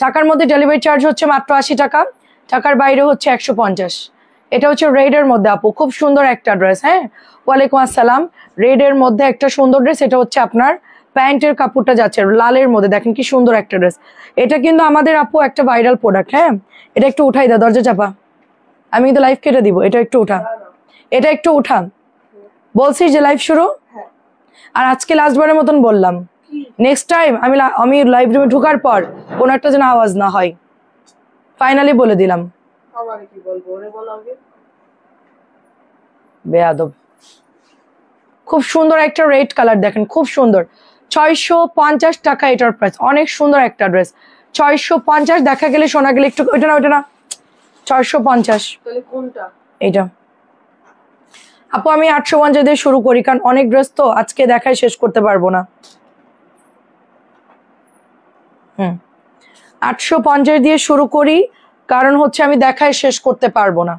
ঢাকার মধ্যে delivery charge হচ্ছে মাত্র 80 টাকা, ঢাকার বাইরে হচ্ছে 150। এটা হচ্ছে রেডের মধ্যে আপু, খুব সুন্দর একটা ড্রেস। হ্যাঁ, ওয়ালাইকুম আসসালাম। রেডের মধ্যে একটা সুন্দর ড্রেস, এটা হচ্ছে আপনার প্যান্টের কাপড়টা যাচ্ছে লালের মধ্যে, দেখেন কি সুন্দর একটা ড্রেস। এটা কিন্তু আমাদের আপু একটা ভাইরাল প্রোডাক্ট। হ্যাঁ, এটা একটু উঠাই দাও, দরজা চাপা, আমি কিন্তু লাইভ কেটে দিব। এটা একটু উঠা, এটা একটু উঠা, বলছিস যে লাইভ শুরু। আর আজকে লাস্টবারের মতন বললাম, নেক্সট টাইম আমি লাইভ রুমে ঢোকার পর কোনো একটা যেন আওয়াজ না হয়, ফাইনালি বলে দিলাম। বেয়াদব। খুব সুন্দর একটা রেড কালার, দেখেন খুব সুন্দর, 650 টাকা এটার প্রাইস। অনেক সুন্দর একটা ড্রেস, 650। দেখা গেলে শোনা গেলে একটু ওইটা না, ওইটা না, 650। এইটা আপু আমি 850 দিয়ে শুরু করি, কারণ অনেক ড্রেস তো আজকে দেখায় শেষ করতে পারবো না। 850 দিয়ে শুরু করি, কারণ হচ্ছে আমি দেখায় শেষ করতে পারবো না।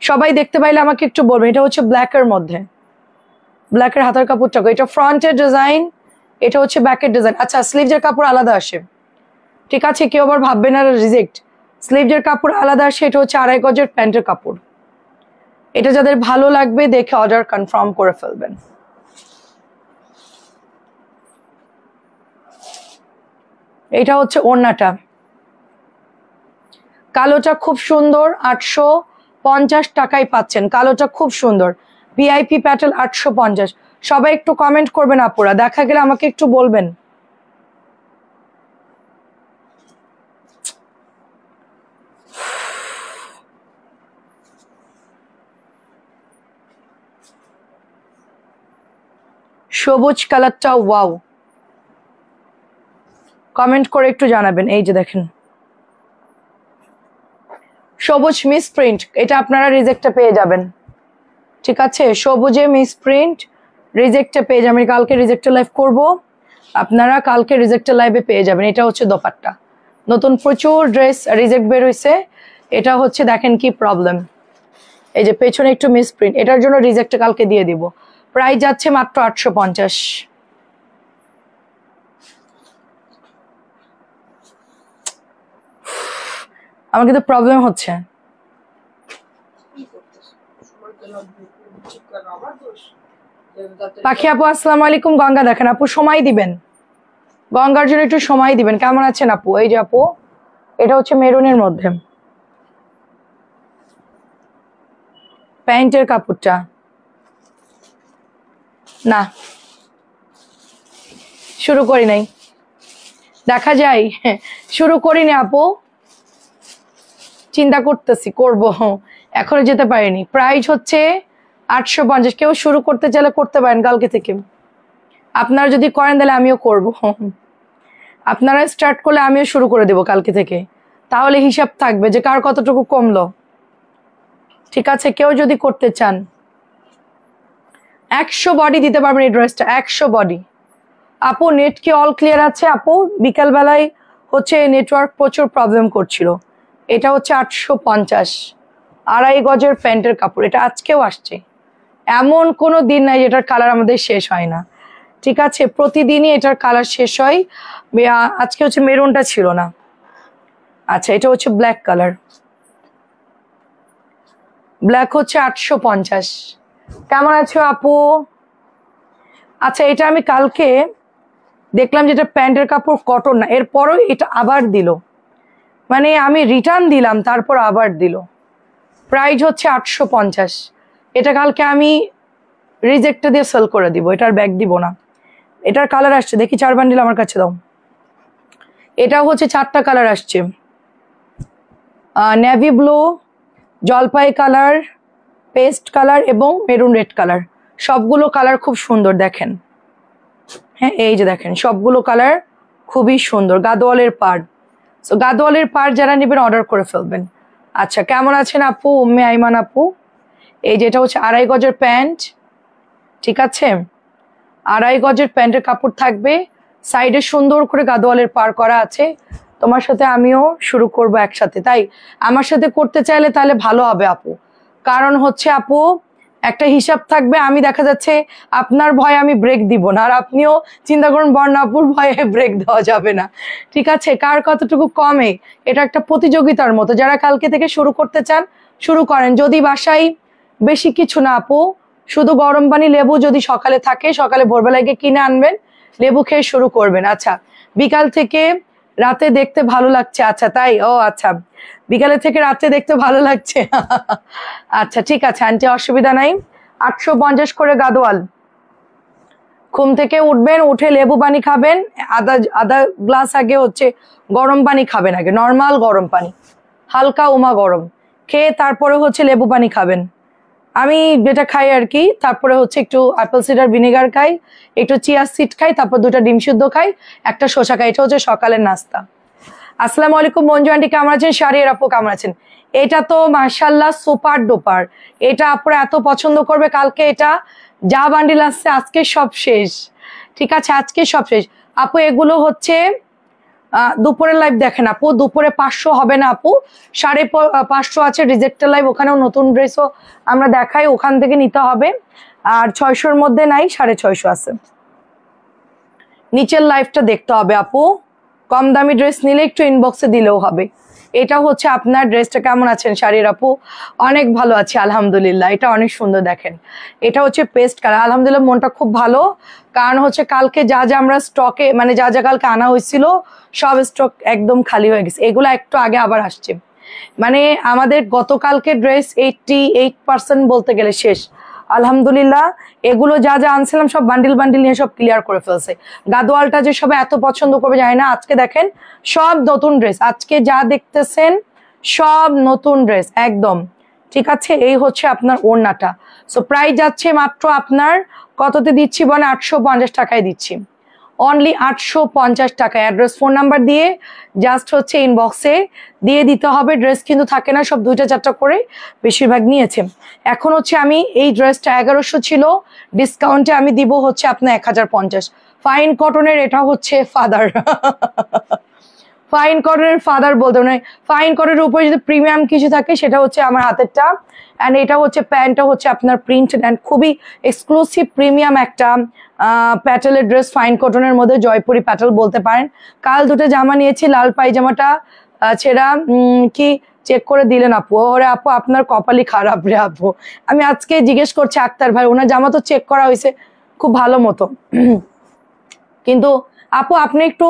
সবাই দেখতে পাইলে আমাকে একটু বলবেন। এটা হচ্ছে ব্ল্যাকের মধ্যে, ব্ল্যাকের হাতার কাপড়টা, এটা ফ্রন্টের ডিজাইন, এটা হচ্ছে ব্যাকের ডিজাইন। আচ্ছা, স্লিভসের কাপড় আলাদা আসে, ঠিক আছে, কেউ আবার ভাববে না রিজেক্ট। স্লিভসের কাপড় আলাদা আসে, এটা হচ্ছে 2.5 গজের প্যান্টের কাপড়। এটা যাদের ভালো লাগবে দেখে অর্ডার কনফার্ম করে ফেলবেন। এটা হচ্ছে ওড়নাটা, কালোটা খুব সুন্দর, 850 টাকায় পাচ্ছেন। কালোটা খুব সুন্দর, ভিআইপি প্যাটেল 850। সবাই একটু কমেন্ট করবেন আপুরা, দেখা গেলে আমাকে একটু বলবেন। সবুজ কালারটা ওয়াও, কমেন্ট করে একটু জানাবেন। এই যে দেখেন সবুজ মিস প্রিন্ট, এটা আপনারা রিজেক্টে পেয়ে যাবেন, ঠিক আছে, সবুজে মিস প্রিন্ট রিজেক্টে পেয়ে যাবেন। কালকে রিজেক্টে লাইভ করব, আপনারা কালকে রিজেক্টে লাইভে পেয়ে যাবেন। এটা হচ্ছে দোপাট্টা, নতুন প্রচুর ড্রেস রিজেক্ট বের হয়েছে। এটা হচ্ছে দেখেন কি প্রবলেম, এই যে পেছনে একটু মিস প্রিন্ট, এটার জন্য রিজেক্টে কালকে দিয়ে দিব। প্রাইস যাচ্ছে মাত্র 850। আমার কিন্তু প্রবলেম হচ্ছে। পাখি আপু আসসালামু আলাইকুম। গঙ্গা দেখেন আপু, সময় দিবেন, গঙ্গার জন্য একটু সময় দিবেন। কেমন আছেন আপু? এই যে আপু, এটা হচ্ছে মেরুনের মধ্যে প্যান্টের কাপড়টা, না শুরু করি নাই, দেখা যায় শুরু করিনি আপু, চিন্তা করতেছি করব, এখনো যেতে পারিনি। প্রাইস হচ্ছে 850। কেউ শুরু করতে চাইলে করতে পারেন কালকে থেকে, আপনারা যদি করেন তাহলে আমিও করব, আপনারা স্টার্ট করলে আমিও শুরু করে দেব কালকে থেকে, তাহলে হিসাব থাকবে যে কার কতটুকু কমলো, ঠিক আছে। কেউ যদি করতে চান 100 বডি দিতে পারবেন এই ড্রেসটা, 100 বডি। আপু নেট কি অল ক্লিয়ার আছে? আপু বিকাল বেলায় হচ্ছে নেটওয়ার্ক প্রচুর প্রবলেম করছিল। এটা হচ্ছে 850, 2.5 গজের প্যান্টের কাপড়। এটা আজকেও আসছে, এমন কোনো দিন নাই যেটার কালার আমাদের শেষ হয় না, ঠিক আছে, প্রতিদিনই এটার কালার শেষ হয়। আজকে হচ্ছে মেরুনটা ছিল না। আচ্ছা, এটা হচ্ছে ব্ল্যাক কালার, ব্ল্যাক হচ্ছে 850। কেমন আছো আপু? আচ্ছা, এটা আমি কালকে দেখলাম যেটা প্যান্টের কাপড় কটন না, এরপরও এটা আবার দিল, মানে আমি রিটার্ন দিলাম তারপর আবার দিল। প্রাইস হচ্ছে 850। এটা কালকে আমি রিজেক্টে দিয়ে সেল করে দিব, এটার ব্যাগ দিব না। এটার কালার আসছে দেখি 4 বান্ডিল আমার কাছে দাও। এটাও হচ্ছে 4টা কালার আসছে, নেভি ব্লু, জলপাই কালার, পেস্ট কালার এবং মেরুন রেড কালার। সবগুলো কালার খুব সুন্দর দেখেন। হ্যাঁ, এই যে দেখেন সবগুলো কালার খুবই সুন্দর। গাদোয়ালের পাড়, সো গাদোয়ালের পাড় যারা নেবেন অর্ডার করে ফেলবেন। আচ্ছা, কেমন আছেন আপু? উম্মে আইমান আপু, এই যে এটা হচ্ছে 2.5 গজের প্যান্ট, ঠিক আছে, 2.5 গজের প্যান্টের কাপড় থাকবে, সাইডে সুন্দর করে গাদোয়ালের পাড় করা আছে। তোমার সাথে আমিও শুরু করব একসাথে, তাই আমার সাথে করতে চাইলে তাহলে ভালো হবে আপু, কারণ হচ্ছে আপু একটা হিসাব থাকবে। আমি দেখা যাচ্ছে আপনার ভয়ে আমি ব্রেক দিব না, আর আপনিও চিন্তা করুন বর্ণাপুর ভয়ে ব্রেক দেওয়া যাবে না। ঠিক আছে, কার কতটুকু কমে, এটা একটা প্রতিযোগিতার মতো। যারা কালকে থেকে শুরু করতে চান শুরু করেন। যদি বাসায় বেশি কিছু না আপু, শুধু গরম পানি লেবু যদি সকালে থাকে, সকালে ভোরবেলায় গিয়ে কিনে আনবেন, লেবু খেয়ে শুরু করবেন। আচ্ছা, বিকাল থেকে রাতে দেখতে ভালো লাগছে, আচ্ছা তাই, ও আচ্ছা, বিকালে থেকে রাতে দেখতে ভালো লাগছে। আচ্ছা ঠিক আছে আন্টি, অসুবিধা নাই। 850 করে গাদোয়াল। ঘুম থেকে উঠবেন, উঠে লেবু পানি খাবেন, আধা গ্লাস আগে হচ্ছে গরম পানি খাবেন, আগে নর্মাল গরম পানি, হালকা উমা গরম খেয়ে তারপরে হচ্ছে লেবু পানি খাবেন। আমি যেটা খাই আর কি, তারপরে হচ্ছে একটু অ্যাপেল সিডার ভিনেগার খাই, একটু চিয়া সিড খাই, তারপর 2টা ডিম সিদ্ধ খাই, একটা শসা খাই। এটা হচ্ছে সকালের নাস্তা। আসসালামু আলাইকুম মঞ্জু আন্টি, কেমন আছেন? শারিয়ার আপু কেমন আছেন? এটা তো মাশাআল্লাহ সুপার ডুপার, এটা আপুরা এত পছন্দ করবে। কালকে এটা যা বান্ডিল আসছে আজকে সব শেষ। ঠিক আছে, আজকে সব শেষ আপু। এগুলো হচ্ছে দুপুরের লাইভ দেখেন আপু, দুপুরে 500 হবে না আপু, 550 আছে রিজেক্টের লাইভ, ওখানেও নতুন ড্রেসও আমরা দেখাই, ওখান থেকে নিতে হবে। আর 600-র মধ্যে নাই, 650 আছে। নিচের লাইভটা দেখতে হবে আপু। কম দামি ড্রেস নিলে একটু ইনবক্সে দিলেও হবে। এটা হচ্ছে আপনার ড্রেসটা কেমন আছেন শাড়ির আপু? অনেক ভালো আছে আলহামদুলিল্লাহ, এটা অনেক সুন্দর। দেখেন এটা হচ্ছে পেস্ট কালার, আলহামদুলিল্লাহ মনটা খুব ভালো। কারণ হচ্ছে কালকে যা যা আমরা স্টকে মানে যা যা কালকে আনা হয়েছিল সব স্টক একদম খালি হয়ে গেছে, এগুলো একটু আগে আবার আসছে। মানে আমাদের গতকালকে ড্রেস 88% বলতে গেলে শেষ আলহামদুলিল্লাহ। এগুলো যা যা আনছিলাম সব বান্ডিল বান্ডিল নিয়ে সব ক্লিয়ার করে ফেলছে। গাদোয়ালটা যে সবাই এত পছন্দ করবে জানি না। আজকে দেখেন সব নতুন ড্রেস, আজকে যা দেখতেছেন সব নতুন ড্রেস একদম। ঠিক আছে, এই হচ্ছে আপনার ওড়নাটা। সো প্রাইস যাচ্ছে মাত্র আপনার কততে দিচ্ছি বলে? 850 টাকায় দিচ্ছি, অনলি 850 টাকা। অ্যাড্রেস ফোন নাম্বার দিয়ে জাস্ট হচ্ছে ইনবক্সে দিয়ে দিতে হবে। ড্রেস কিন্তু থাকে না, সব 2টা-4টা করে বেশিরভাগ নিয়েছে। এখন হচ্ছে আমি এই ড্রেসটা 1100 ছিল, ডিসকাউন্টে আমি দিব হচ্ছে আপনার 1050। ফাইন কটনের, এটা হচ্ছে ফাদার। ফাইন কটনের ফাদার বলতে মানে ফাইন কটনের উপরে যদি প্রিমিয়াম কিছু থাকে সেটা হচ্ছে আমার হাতেরটা। অ্যান্ড এটা হচ্ছে প্যান্টটা হচ্ছে আপনার প্রিন্টেড অ্যান্ড খুবই এক্সক্লুসিভ প্রিমিয়াম একটা প্যাটেলের ড্রেস, ফাইন কটনের মধ্যে জয়পুরি প্যাটেল বলতে পারেন। কাল 2টা জামা নিয়েছি, লাল পায়জামাটা ছেঁড়া কি চেক করে দিলেন আপু? ওরে আপু আপনার কপালই খারাপ রে আপু। আমি আজকে জিজ্ঞেস করছি আক্তার ভাই, ওনার জামা তো চেক করা হয়েছে খুব ভালো মতো, কিন্তু আপু আপনি একটু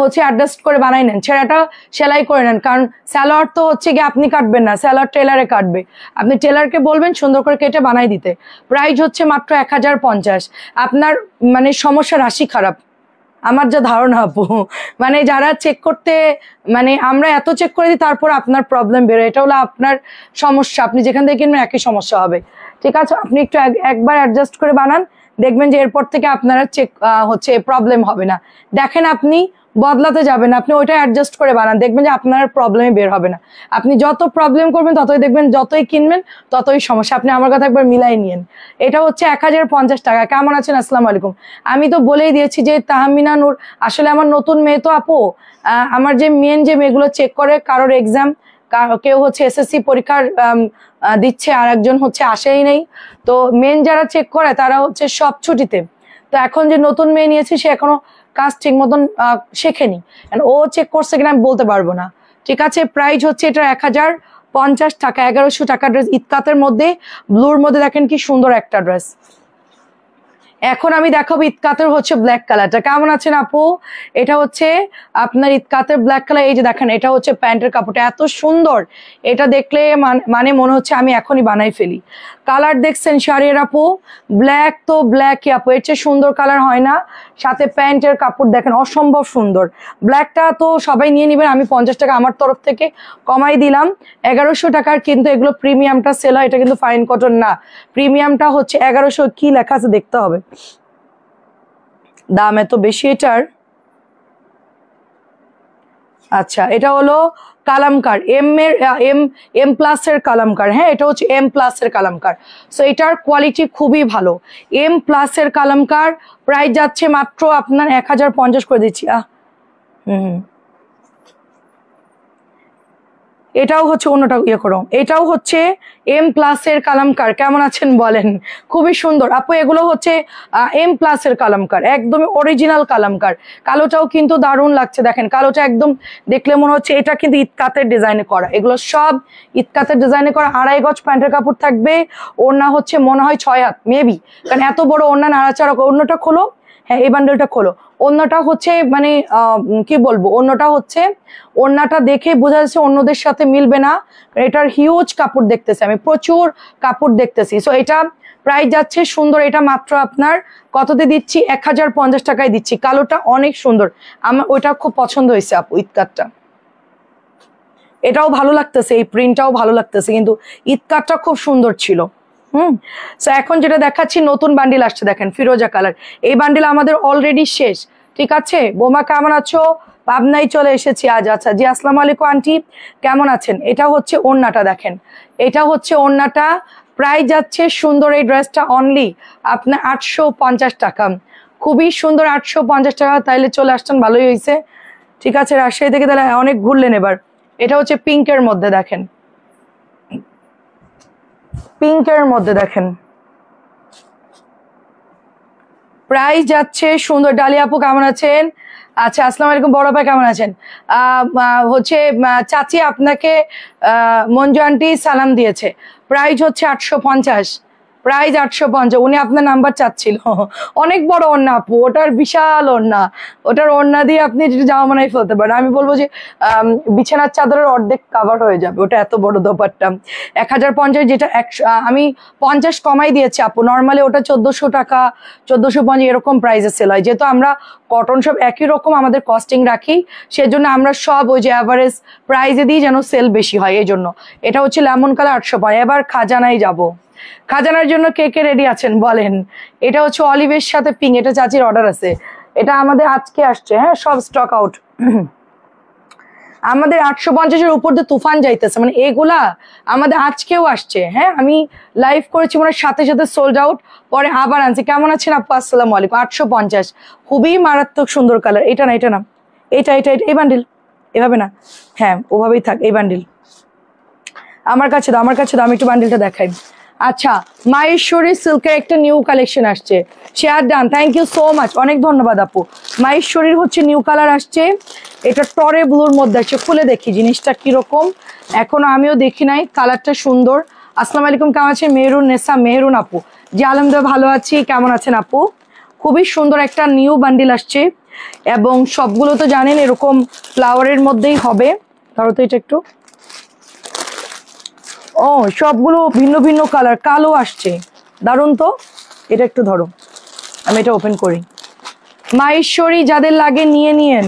হচ্ছে অ্যাডজাস্ট করে বানাই নেন, ছেঁড়াটা সেলাই করে নেন। কারণ স্যালোয়ার তো হচ্ছে গিয়ে আপনি কাটবেন না, স্যালোয়ার টেলারে কাটবে, আপনি টেলারকে বলবেন সুন্দর করে কেটে বানাই দিতে। প্রাইস হচ্ছে মাত্র 1050। আপনার মানে সমস্যা রাশি খারাপ আমার যা ধারণা আপু, মানে যারা চেক করতে মানে আমরা এত চেক করে দিই তারপর আপনার প্রবলেম বেরোয়, এটা হলো আপনার সমস্যা। আপনি যেখান থেকে কিনবেন একই সমস্যা হবে। ঠিক আছে, আপনি একটু একবার অ্যাডজাস্ট করে বানান, দেখবেন যে এরপর থেকে আপনারা চেক হচ্ছে প্রবলেম হবে না। দেখেন আপনি বদলাতে যাবেন, আপনি ওইটা অ্যাডজাস্ট করে বানান, দেখবেন যে আপনার প্রবলেমে বের হবে না। আপনি যত প্রবলেম করবেন ততই দেখবেন, যতই কিনবেন ততই সমস্যা। আপনি আমার কথা একবার মিলাই নিয়েন। এটা হচ্ছে 1050 টাকা। কেমন আছেন? আসসালামু আলাইকুম। আমি তো বলেই দিয়েছি যে তাহমিনা নূর, আসলে আমার নতুন মেয়ে তো আপু, আমার যে মেন যে মেয়েগুলো চেক করে, কারোর এক্সাম, কেউ হচ্ছে এসএসসি পরীক্ষার দিচ্ছে, আর একজন হচ্ছে আসেই নেই। তো মেন যারা চেক করে তারা হচ্ছে সব ছুটিতে। তো এখন যে নতুন মেয়ে নিয়েছি সে এখনো কাজ ঠিক মতন শেখেনি, ও চেক করছে কিনা আমি বলতে পারবো না। ঠিক আছে, প্রাইস হচ্ছে এটা 1050 টাকা, 1100 টাকা ড্রেস ইতকাতের মধ্যে, ব্লুর মধ্যে। দেখেন কি সুন্দর একটা ড্রেস। এখন আমি দেখাবো ইতকাতের হচ্ছে ব্ল্যাক কালারটা। কেমন আছেন আপু? এটা হচ্ছে আপনার ইতকাতের ব্ল্যাক কালার। এই যে দেখেন এটা হচ্ছে প্যান্টের কাপড়টা এত সুন্দর, এটা দেখলে মানে মনে হচ্ছে আমি এখনই বানাই ফেলি। কালার দেখছেন শাড়ির আপু? ব্ল্যাক তো ব্ল্যাকই আপু, এর চেয়ে সুন্দর কালার হয় না। সাথে প্যান্টের কাপড় দেখেন অসম্ভব সুন্দর। ব্ল্যাকটা তো সবাই নিয়ে নেবেন, আমি 50 টাকা আমার তরফ থেকে কমাই দিলাম, 1100 টাকার। কিন্তু এগুলো প্রিমিয়ামটা সেল হয়, এটা কিন্তু ফাইন কটন না, প্রিমিয়ামটা হচ্ছে 1100। কি লেখা আছে দেখতে হবে, দাম এত বেশি এটার। আচ্ছা, এটা হলো কালামকার, এম প্লাস এর কালামকার। হ্যাঁ, এটা হচ্ছে এম প্লাস এর কালামকার। সো এটার কোয়ালিটি খুবই ভালো, এম প্লাস এর কালামকার। প্রাইস যাচ্ছে মাত্র আপনার 1050 করে দিচ্ছি। এটাও হচ্ছে অন্যটা ইয়ে করো, এটাও হচ্ছে M+ এর কালামকার। কেমন আছেন বলেন? খুবই সুন্দর আপু, এগুলো হচ্ছে M+ এর কালামকার, একদমই অরিজিনাল কালামকার। কালোটাও কিন্তু দারুণ লাগছে, দেখেন কালোটা একদম দেখলে মনে হচ্ছে এটা কিন্তু ইতকাতের ডিজাইনে করা, এগুলো সব ইতকাতের ডিজাইনে করা। 2.5 গজ প্যান্টের কাপড় থাকবে, ওড়না হচ্ছে মনে হয় 6 হাত মেবি, কারণ এত বড় ওড়না নাড়াচাড়া। অন্যটা খোলো, হ্যাঁ এই বান্ডেলটা খোলো। অন্যটা হচ্ছে মানে কি বলবো, অন্যটা হচ্ছে, ওড়নাটা দেখে বোঝা যাচ্ছে অন্যদের সাথে মিলবে না, এটার হিউজ কাপড় দেখতেছি আমি, প্রচুর কাপড় দেখতেছি। সো এটা প্রাইস যাচ্ছে সুন্দর, এটা মাত্র আপনার কততে দিচ্ছি, 1050 টাকায় দিচ্ছি। কালোটা অনেক সুন্দর, আমার ওইটা খুব পছন্দ হয়েছে আপু, ইতকাতটা। এটাও ভালো লাগতেছে, এই প্রিন্টটাও ভালো লাগতেছে, কিন্তু ইতকাতটা খুব সুন্দর ছিল। সো এখন যেটা দেখাচ্ছি নতুন বান্ডিল আসছে, দেখেন ফিরোজা কালার। এই বান্ডিল আমাদের অলরেডি শেষ, ঠিক আছে। বোমা কেমন আছো? পাবনায় চলে এসেছি আজ। আচ্ছা জি, আসসালামু আলাইকুম আন্টি, কেমন আছেন? এটা হচ্ছে ওড়নাটা, দেখেন এটা হচ্ছে ওড়নাটা। প্রাইস যাচ্ছে সুন্দর, এই ড্রেসটা অনলি আপনার 850 টাকা। খুবই সুন্দর, 850 টাকা। তাইলে চলে আসছেন, ভালোই হয়েছে। ঠিক আছে, রাজশাহী থেকে তাহলে অনেক ঘুরলেন এবার। এটা হচ্ছে পিঙ্কের মধ্যে, দেখেন পিঙ্কের মধ্যে, দেখেন প্রাইস যাচ্ছে সুন্দর। ডালিয়া আপু কেমন আছেন? আচ্ছা আসসালামু আলাইকুম। বড় ভাই কেমন আছেন? হচ্ছে চাচি আপনাকে মঞ্জু আন্টি সালাম দিয়েছে। প্রাইস হচ্ছে 850, প্রাইস 850। উনি আপনার নাম্বার চাচ্ছিল। অনেক বড় ওড়না আপু, ওটার বিশাল ওড়না, ওটার ওড়না দিয়ে আপনি জামা বানাই ফেলতে পারেন। আমি বলবো যে বিছানার চাদরের অর্ধেক কাভার হয়ে যাবে, ওটা এত বড় দোপাট্টা। 1050, যেটা 100 আমি 50 কমাই দিয়েছি আপু। নর্মালি ওটা 1400 টাকা, 1450 এরকম প্রাইসে সেল হয়। যেহেতু আমরা কটন সব একই রকম আমাদের কস্টিং রাখি, সেজন্য আমরা সব ওই যে অ্যাভারেজ প্রাইসে দিই, যেন সেল বেশি হয় এই জন্য। এটা হচ্ছে লেমন কালার 850। এবার খাজানায় যাব, খাজানার জন্য কে কে রেডি আছেন বলেন? এটা হচ্ছে অলিভের সাথে পিঙ্ক, এটা চাচির অর্ডার আছে, এটা আমাদের আজকে আসছে, হ্যাঁ সব স্টক আউট। আমাদের 850-এর উপর দিয়ে তুফান যাইতেছে, মানে এগুলা আমাদের আজকেও আসছে। হ্যাঁ আমি লাইভ করেছি, মানে সাথে সাথে সোল্ড আউট, পরে আবার আনছি। কেমন আছেন আপু? আসসালামু আলাইকুম। 850, খুবই মারাত্মক সুন্দর কালার। এটা না, এটা না, এটা এটা এটা, এই বান্ডিল এভাবে না, হ্যাঁ ওভাবেই থাক। এই বান্ডিল আমার কাছে দাও, আমার কাছে দাও, আমি একটু বান্ডিলটা দেখাই। আচ্ছা, মাহেশ্বরী সিল্কের একটা নিউ কালেকশন আসছে, share done, thank you so much, অনেক ধন্যবাদ আপু। মাহেশ্বরীর হচ্ছে নিউ কালার আসছে, এটা টরে ব্লুর মধ্যে আসছে। খুলে দেখি জিনিসটা কিরকম, এখনো আমিও দেখি নাই, কালারটা সুন্দর। আসসালামু আলাইকুম, কেমন আছেন? মেহরুন নেসা, মেহরুন আপু জি আলহামদুলিল্লাহ ভালো আছি, কেমন আছেন আপু? খুবই সুন্দর একটা নিউ বান্ডিল আসছে, এবং সবগুলো তো জানেন এরকম ফ্লাওয়ারের মধ্যেই হবে। ধরো তো এটা একটু, ও সবগুলো ভিন্ন ভিন্ন কালার, কালো আসছে, দারুণ তো। এটা একটু ধরো, আমি এটা ওপেন করি। মাহেশ্বরী যাদের লাগে নিয়ে নিয়েন।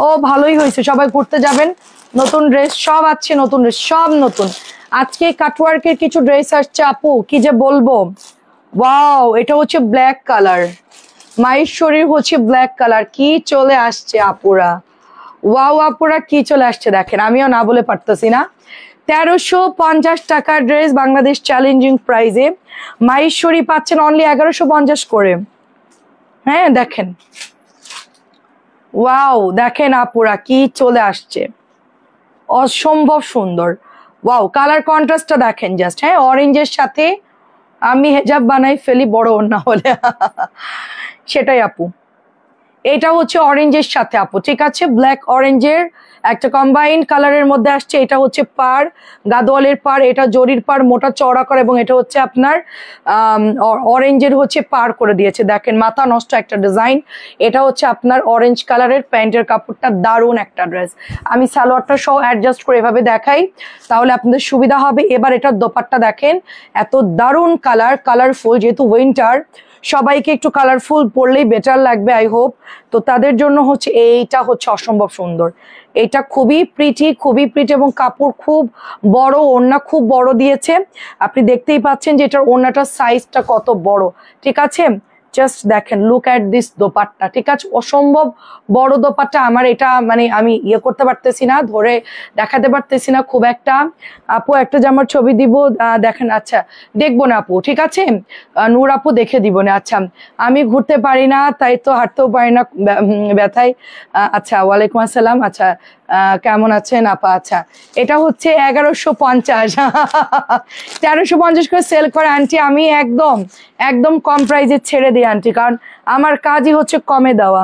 ও ভালোই হয়েছে, সবাই ঘুরতে যাবেন, নতুন ড্রেস সব আছে, নতুন ড্রেস সব নতুন। আজকে কাটওয়ার্কের কিছু ড্রেস আসছে আপু, কি যে বলবো। ওয়াও, এটা হচ্ছে ব্ল্যাক কালার, মাহেশ্বরীর হচ্ছে ব্ল্যাক কালার, কি চলে আসছে আপুরা। ওয়াও আপুরা, কি চলে আসছে দেখেন, আমিও না বলে পারতেছি না। 1350 টাকার ড্রেস, বাংলাদেশ চ্যালেঞ্জিং প্রাইজে মাহেশ্বরী পাচ্ছেন অনলি 1150 করে। হ্যাঁ দেখেন, ওয়াও দেখেন আপুরা কি চলে আসছে, অসম্ভব সুন্দর। ওয়াও, কালার কন্ট্রাস্টটা দেখেন জাস্ট। হ্যাঁ অরেঞ্জের সাথে আমি হেজাব বানাই ফেলি বড় না হলে। সেটাই আপু, এটা হচ্ছে অরেঞ্জের সাথে আপু, ঠিক আছে, ব্ল্যাক অরেঞ্জের একটা কম্বাইন্ড কালারের মধ্যে আসছে। এটা হচ্ছে পার, গাদোয়ালের পার, এটা জরির পার, মোটা চওড়া করে, এবং এটা হচ্ছে আপনার অরেঞ্জের হচ্ছে পার করে দিয়েছে। দেখেন মাথা নষ্ট একটা ডিজাইন। এটা হচ্ছে আপনার অরেঞ্জ কালারের প্যান্টের কাপড়টা, দারুণ একটা ড্রেস। আমি সালোয়ারটা সহ অ্যাডজাস্ট করে এভাবে দেখাই, তাহলে আপনাদের সুবিধা হবে। এবার এটার দোপাট্টা দেখেন, এত দারুণ কালার, কালারফুল, যেহেতু উইন্টার সবাইকে একটু কালারফুল পরলেই বেটার লাগবে আই হোপ। তো তাদের জন্য হচ্ছে এইটা হচ্ছে অসম্ভব সুন্দর, এটা খুবই প্রিটি, খুবই প্রিটি, এবং কাপড় খুব বড়, ওড়না খুব বড় দিয়েছে। আপনি দেখতেই পাচ্ছেন যে এটার ওড়নাটার সাইজটা কত বড়, ঠিক আছে। জাস্ট দেখেন, লুক অ্যাট দিস দোপাট্টা, ঠিক আছে, অসম্ভব বড় দোপাট্টা। আমার এটা মানে আমি ইয়ে করতে পারতেছি না, ধরে দেখাতে পারতেছি না খুব একটা। আপু একটা জামার ছবি দিব দেখেন, আচ্ছা দেখবো না আপু, ঠিক আছে, নূর আপু দেখে দিব না। আচ্ছা আমি ঘুরতে পারি না, তাই তো হাঁটতেও পারি না ব্যথায়। আচ্ছা ওয়ালাইকুম আসসালাম। আচ্ছা কেমন আছেন আপা? আচ্ছা, এটা হচ্ছে 1150 1350 করে সেল করে আন্টি। আমি একদম একদম কম প্রাইজে ছেড়ে দিই আন্টি, কারণ আমার কাজই হচ্ছে কমে দেওয়া।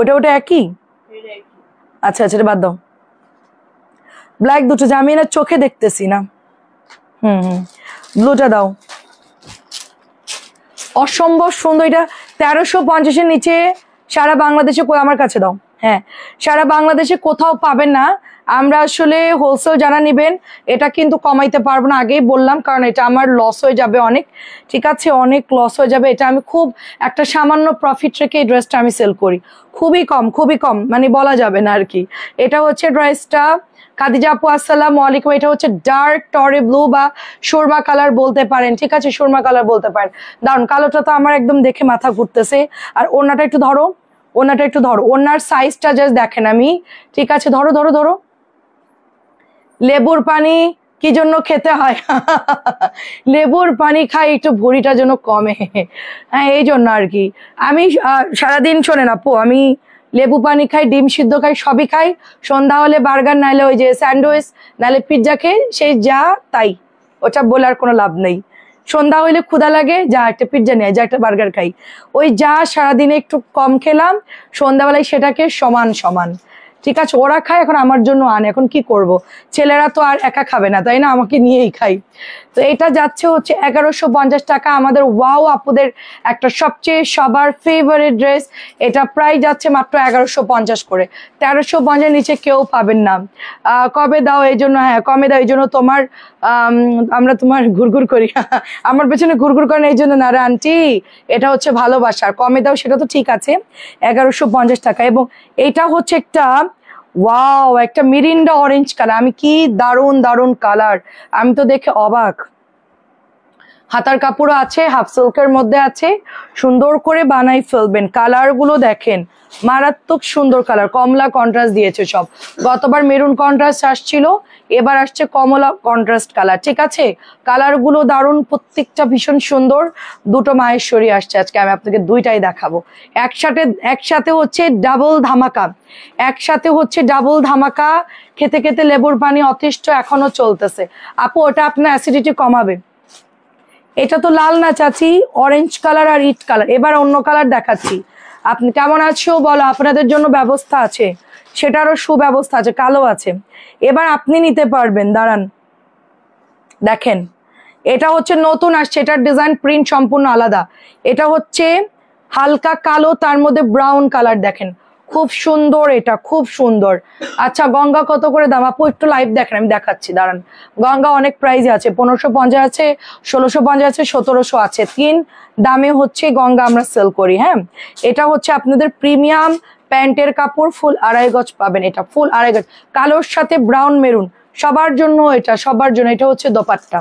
ওটা ওটা একই? আচ্ছা আচ্ছা, বাদ দাও। ব্ল্যাক দুটো যে আমি না চোখে দেখতেছি না। ব্লুটা দাও। অসম্ভব সুন্দর, এটা 1350-এর নিচে সারা বাংলাদেশে আমার কাছে দাও। হ্যাঁ, সারা বাংলাদেশে কোথাও পাবেন না। আমরা আসলে হোলসেল যারা নেবেন এটা কিন্তু কমাইতে পারবো না, আগেই বললাম, কারণ এটা আমার লস হয়ে যাবে অনেক। ঠিক আছে, অনেক লস হয়ে যাবে। এটা আমি খুব একটা সামান্য প্রফিট রেখে এই ড্রেসটা আমি সেল করি, খুবই কম, মানে বলা যাবে না আর কি। এটা হচ্ছে ড্রেসটা। খাদিজা আপু আসসালামু আলাইকুম। এটা হচ্ছে ডার্ক টরে ব্লু বা সুরমা কালার বলতে পারেন। ঠিক আছে, সুরমা কালার বলতে পারেন। দারুন, কালোটা তো আমার একদম দেখে মাথা ঘুরতেছে। আর ওড়নাটা একটু ধরো, ওড়নাটা একটু ধরো, ওড়নার সাইজটা জাস্ট দেখেন আমি। ঠিক আছে, ধরো ধরো ধরো। লেবুর পানি কি জন্য খেতে হয়? লেবুর পানি খাই একটু ভুঁড়িটা যেন কমে, হ্যাঁ এই জন্য আর কি। আমি সারাদিন শোনেন আপু, আমি লেবু পানি খাই, ডিম সিদ্ধ খাই, সবই খাই। সন্ধ্যা হলে বার্গার, নাহলে ওই যে স্যান্ডউইচ, নাহলে পিৎজা খেয়ে সেই যা তাই। ওটা বলে আর কোনো লাভ নেই। সন্ধ্যা হইলে ক্ষুধা লাগে, যা একটা পিৎজা নিয়ে, যা একটা বার্গার খাই, ওই যা সারাদিনে একটু কম খেলাম, সন্ধ্যাবেলায় সেটাকে সমান সমান। ঠিক আছে, ওরা খায়, এখন আমার জন্য আনে, এখন কি করব, ছেলেরা তো আর একা খাবে না, তাই না, আমাকে নিয়েই খাই। তো এটা যাচ্ছে হচ্ছে 1150 টাকা। আমাদের ওয়াও আপুদের একটা সবচেয়ে সবার ফেভারিট ড্রেস। এটা প্রায় যাচ্ছে মাত্র 1150 করে। 1350 নিচে কেউ পাবেন না। কবে দাও এই জন্য, হ্যাঁ কমে দাও এই জন্য তোমার, আমরা তোমার ঘুরঘুর করি আমার পেছনে ঘুরঘুর করেন এই জন্য না রে আন্টি, এটা হচ্ছে ভালোবাসার। কমে দাও সেটা তো ঠিক আছে, 1150 টাকা। এবং এটা হচ্ছে একটা ওয়াও, একটা মিরিন্ডা অরেঞ্জ কালার। আমি কি দারুন দারুন কালার, আমি তো দেখে অবাক। হাতার কাপড়ও আছে, হাফ সিল্কের মধ্যে আছে, সুন্দর করে বানাই ফেলবেন। কালার গুলো দেখেন, মারাত্মক সুন্দর কালার, কমলা কন্ট্রাস্ট দিয়েছে সব। গতবার মেরুন কন্ট্রাস্ট আসছিল, এবার আসছে কমলা কন্ট্রাস্ট কালার। ঠিক আছে, কালার গুলো দারুন, প্রত্যেকটা ভীষণ সুন্দর। দুটো মাহেশ্বরী আসছে আজকে, আমি আপনাকে দুইটাই দেখাবো একসাথে হচ্ছে ডাবল ধামাকা। একসাথে হচ্ছে ডাবল ধামাকা। খেতে খেতে লেবুর পানি অতিষ্ঠ এখনো চলতেছে। আপু ওটা আপনার অ্যাসিডিটি কমাবে। এটা তো লাল না চাচি, অরেঞ্জ কালার আর ইট কালার। এবার অন্য কালার দেখাচ্ছি। আপনি কেমন আছো বলো, আপনাদের জন্য ব্যবস্থা আছে, সেটারও সুব্যবস্থা আছে, কালো আছে। এবার আপনি নিতে পারবেন, দাঁড়ান দেখেন। এটা হচ্ছে নতুন আসছে, এটার ডিজাইন প্রিন্ট সম্পূর্ণ আলাদা। এটা হচ্ছে হালকা কালো, তার মধ্যে ব্রাউন কালার, দেখেন খুব সুন্দর, এটা খুব সুন্দর। আচ্ছা গঙ্গা কত করে দাম আপু, একটু লাইভ দেখেন, আমি দেখাচ্ছি দাঁড়ান। গঙ্গা অনেক প্রাইজে আছে, 1550 আছে, 1650 আছে, 1700 আছে। 3 দামে হচ্ছে গঙ্গা আমরা সেল করি। হ্যাঁ, এটা হচ্ছে আপনাদের প্রিমিয়াম প্যান্টের কাপড়, ফুল 2.5 গজ পাবেন। এটা ফুল 2.5 গজ, কালোর সাথে ব্রাউন মেরুন, সবার জন্য, এটা সবার জন্য। এটা হচ্ছে দোপাট্টা।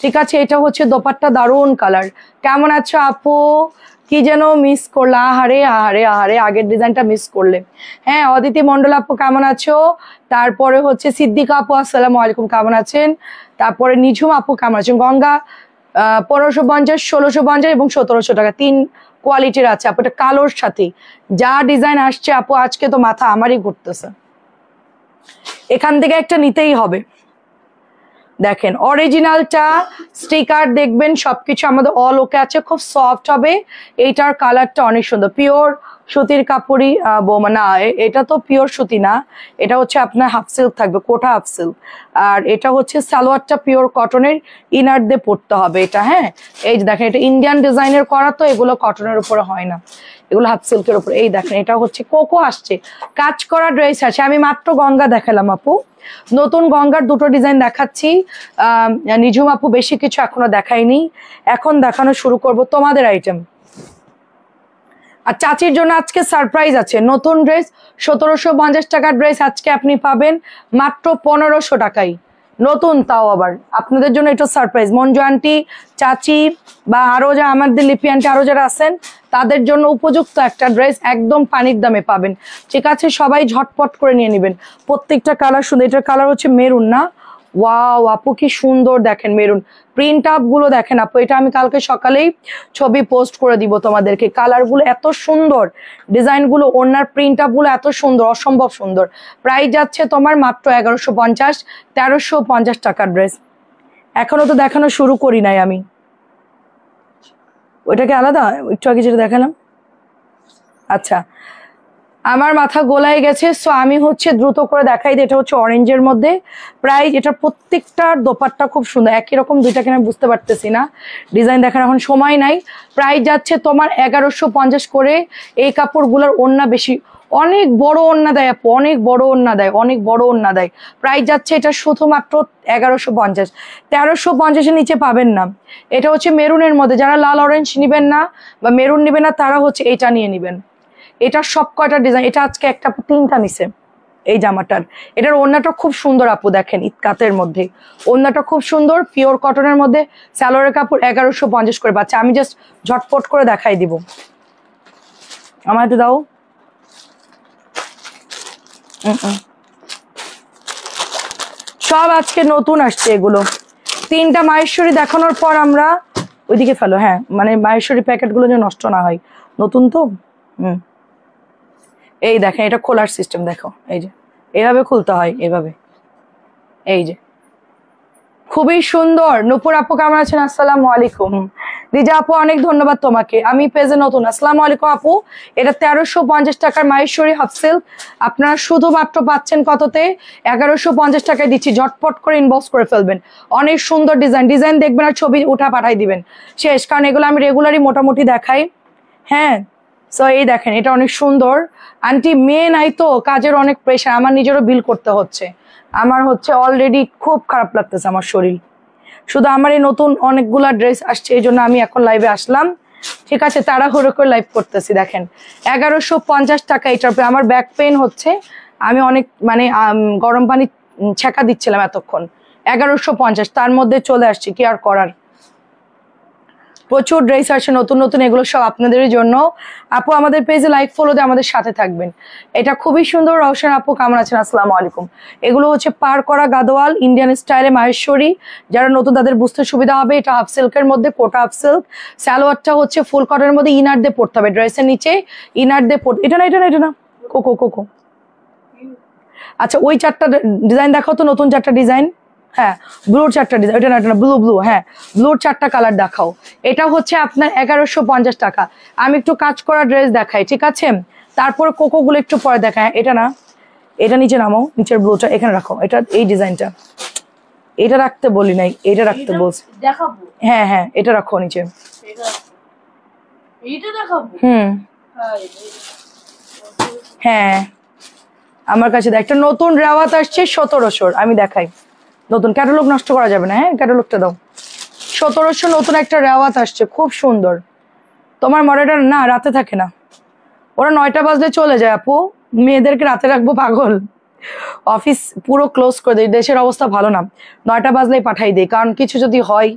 ঠিক আছে, এটা হচ্ছে দোপাট্টা, দারুন কালার। কেমন আছো আপু? কি যেন মিস করলে, আহারে আহারে আহারে, আগের ডিজাইনটা মিস করলে। হ্যাঁ, অদিতি মন্ডল আপু কেমন আছো? তারপরে হচ্ছে সিদ্দিকা আপু আসসালামু আলাইকুম, কেমন আছেন? তারপরে নিঝুম আপু কেমন আছেন? গঙ্গা 1550, 1650 এবং 1700 টাকা, 3 কোয়ালিটির আছে আপু। এটা কালোর সাথে যা ডিজাইন আসছে আপু, আজকে তো মাথা আমারই ঘুরতেছে। এখান থেকে একটা নিতেই হবে। দেখেন অরিজিনালটা, স্টিকার দেখবেন, সবকিছু আমাদের অল ওকে আছে, খুব সফট হবে। এইটার কালারটা অনেক সুন্দর, পিওর সুতির কাপড়ই বৌমা। না, এটা তো পিওর সুতি না, এটা হচ্ছে আপনার হাফ সিল্ক থাকবে, কোটা হাফ সিল্ক। আর এটা হচ্ছে সালোয়ারটা পিওর কটনের, ইনার দিয়ে পরতে হবে এটা। হ্যাঁ, এই যে দেখেন, এটা ইন্ডিয়ান ডিজাইনের করা, তো এগুলো কটনের উপরে হয় না, এগুলো হাফ সিল্কের উপরে। এই দেখেন, এটা হচ্ছে কোকো আসছে, কাজ করা ড্রেস আছে। আমি মাত্র গঙ্গা দেখালাম আপু, নতুন গঙ্গার দুটো ডিজাইন দেখাচ্ছি। নিঝুম আপু বেশি কিছু এখনো দেখাইনি, এখন দেখানো শুরু করব তোমাদের আইটেম। আর চাচির জন্য আজকে সারপ্রাইজ আছে, নতুন ড্রেস 1750 টাকার ড্রেস আজকে আপনি পাবেন মাত্র 1500 টাকায়, নতুন, তাও আবার আপনাদের জন্য এটা সারপ্রাইজ। মঞ্জু আন্টি, চাচি বা আরো যা আমাদের লিপি আন্টি আরো যারা আছেন, তাদের জন্য উপযুক্ত একটা ড্রেস, একদম পানির দামে পাবেন। ঠিক আছে, সবাই ঝটপট করে নিয়ে নেবেন। প্রত্যেকটা কালার সুন্দর। এটার কালার হচ্ছে মেরুন না, ওয়াও আপু কি সুন্দর দেখেন মেরুন প্রিন্ট আপ গুলো দেখেন আপু, এটা আমি কালকে সকালেই ছবি পোস্ট করে দিব তোমাদেরকে। কালার গুলো এত সুন্দর, ডিজাইন গুলো, ওনার প্রিন্ট আপ গুলো এত সুন্দর, অসম্ভব সুন্দর। প্রাইস যাচ্ছে তোমার মাত্র 1150, 1350 টাকার ড্রেস। এখনো তো দেখানো শুরু করি নাই আমি, ওইটাকে আলাদা একটু আগে যেটা দেখালাম। আচ্ছা আমার মাথা গোলাই গেছে, সো আমি হচ্ছে দ্রুত করে দেখাই দিই। এটা হচ্ছে অরেঞ্জের মধ্যে, প্রাইস এটা প্রত্যেকটার দোপাট্টা খুব সুন্দর, একই রকম দুইটা কিনা বুঝতে পারতেছি না, ডিজাইন দেখার এখন সময় নাই। প্রাইস যাচ্ছে তোমার 1150 করে। এই কাপড়গুলোর ওড়না বেশি, অনেক বড় ওড়না দেয় আপু, অনেক বড় ওড়না দেয়, অনেক বড় ওড়না দেয়। প্রাইস যাচ্ছে এটা শুধুমাত্র 1150, 1350-এর নিচে পাবেন না। এটা হচ্ছে মেরুনের মধ্যে, যারা লাল অরেঞ্জ নিবেন না বা মেরুন নিবেন না তারা হচ্ছে এটা নিয়ে নিবেন। এটা সব কয়টা ডিজাইন, এটা আজকে একটা তিনটা নিছে এই জামাটার। এটার ওড়নাটা খুব সুন্দর আপু, দেখেন ইতকাতের মধ্যে ওড়নাটা খুব সুন্দর, পিওর কটনের মধ্যে। সালোয়ারের কাপড় 1150 করে পাচ্ছে। আমি জাস্ট ঝটপট করে দেখাই দিব, আমার হাতে দাও। সব আজকে নতুন আসছে এগুলো। তিনটা মাহেশ্বরী দেখানোর পর আমরা ওইদিকে ফেলো, হ্যাঁ মানে মাহেশ্বরী প্যাকেটগুলো যেন নষ্ট না হয়, নতুন তো। এই দেখেন এটা খোলার সিস্টেম দেখো, এই যে এভাবে খুলতে হয়, এভাবে। এই যে খুবই সুন্দর। নূপুর আপু কেমন আছেন? আসসালামু আলাইকুম। রিজা আপু অনেক ধন্যবাদ তোমাকে, আমি পেজে নতুন। আসসালামু আলাইকুম আপু। এটা 1350 টাকার মাহেশ্বরী হাফ সিল্ক, আপনারা শুধুমাত্র পাচ্ছেন কততে? 1150 টাকায় দিচ্ছি। ঝটপট করে ইনবক্স করে ফেলবেন। অনেক সুন্দর ডিজাইন, ডিজাইন দেখবেন আর ছবি উঠা পাঠাই দিবেন শেষ, কারণ এগুলো আমি রেগুলারই মোটামুটি দেখাই। হ্যাঁ সো এই দেখেন এটা অনেক সুন্দর। আন্টি মেয়ে নাই তো, কাজের অনেক প্রেশার, আমার নিজেরও বিল করতে হচ্ছে। আমার হচ্ছে অলরেডি খুব খারাপ লাগতেছে আমার শরীর। শুধু আমার এই নতুন অনেকগুলা ড্রেস আসছে, এই জন্য আমি এখন লাইভে আসলাম। ঠিক আছে তাড়াহুড়ো করে লাইভ করতেছি। দেখেন 1150 টাকা এটার উপরে। আমার ব্যাক পেইন হচ্ছে, আমি অনেক মানে গরম পানি ছেঁকা দিচ্ছিলাম এতক্ষণ। 1150 তার মধ্যে চলে আসছি, কি আর করার। প্রচুর ড্রেস আসছে নতুন নতুন, এগুলো সব আপনাদের জন্য। আপু আমাদের পেজে লাইক ফলো দিয়ে আমাদের সাথে থাকবেন। এটা খুবই সুন্দর। রওশন আপু কেমন আছেন? আসসালামু আলাইকুম। এগুলো হচ্ছে পার করা গাদোয়াল ইন্ডিয়ান স্টাইলে মাহেশ্বরী, যারা নতুন তাদের বুঝতে সুবিধা হবে। এটা হাফ সিল্কের মধ্যে, কোটা হাফ সিল্ক। সালোয়ারটা হচ্ছে ফুল কটনের মধ্যে, ইনার দিয়ে পড়তে হবে, ড্রেসের নিচে ইনার দিয়ে পড়তে। এটা না এটা না এটা না, কোকো কোকো। আচ্ছা ওই চারটা ডিজাইন দেখাও তো, নতুন চারটা ডিজাইন। হ্যাঁ ব্লুর চারটা ডিজাইন, এটা না এটা না, ব্লু ব্লু, হ্যাঁ ব্লুর চারটা কালার দেখাও। এটা হচ্ছে আপনার 1150 টাকা। আমি একটু কাজ করা ড্রেস দেখাই, ঠিক আছে? তারপরে কোকো গুলো একটু পরে দেখায়। এটা না, এটা নিচে নামাও, নিচের ব্লুটা এখানে রাখো। এটা এই ডিজাইনটা, এটা রাখতে বলি নাই, এটা রাখতে বলছি। হ্যাঁ হ্যাঁ এটা রাখো নিচে। হ্যাঁ আমার কাছে একটা নতুন রেওয়াত আসছে 1700, আমি দেখাই। নতুন ক্যাটালগ নষ্ট করা যাবে না, হ্যাঁ ক্যাটালগটা দাও। 1700 নতুন একটা রেওয়াত আসছে, খুব সুন্দর। তোমার মডেলটা না রাতে থাকে না, ওরা 9টা বাজলে চলে যায় আপু। মেয়েদেরকে রাতে রাখবো পাগল? অফিস পুরো ক্লোজ করে দেয়, দেশের অবস্থা ভালো না, 9টা বাজলেই পাঠাই দেয়, কারণ কিছু যদি হয়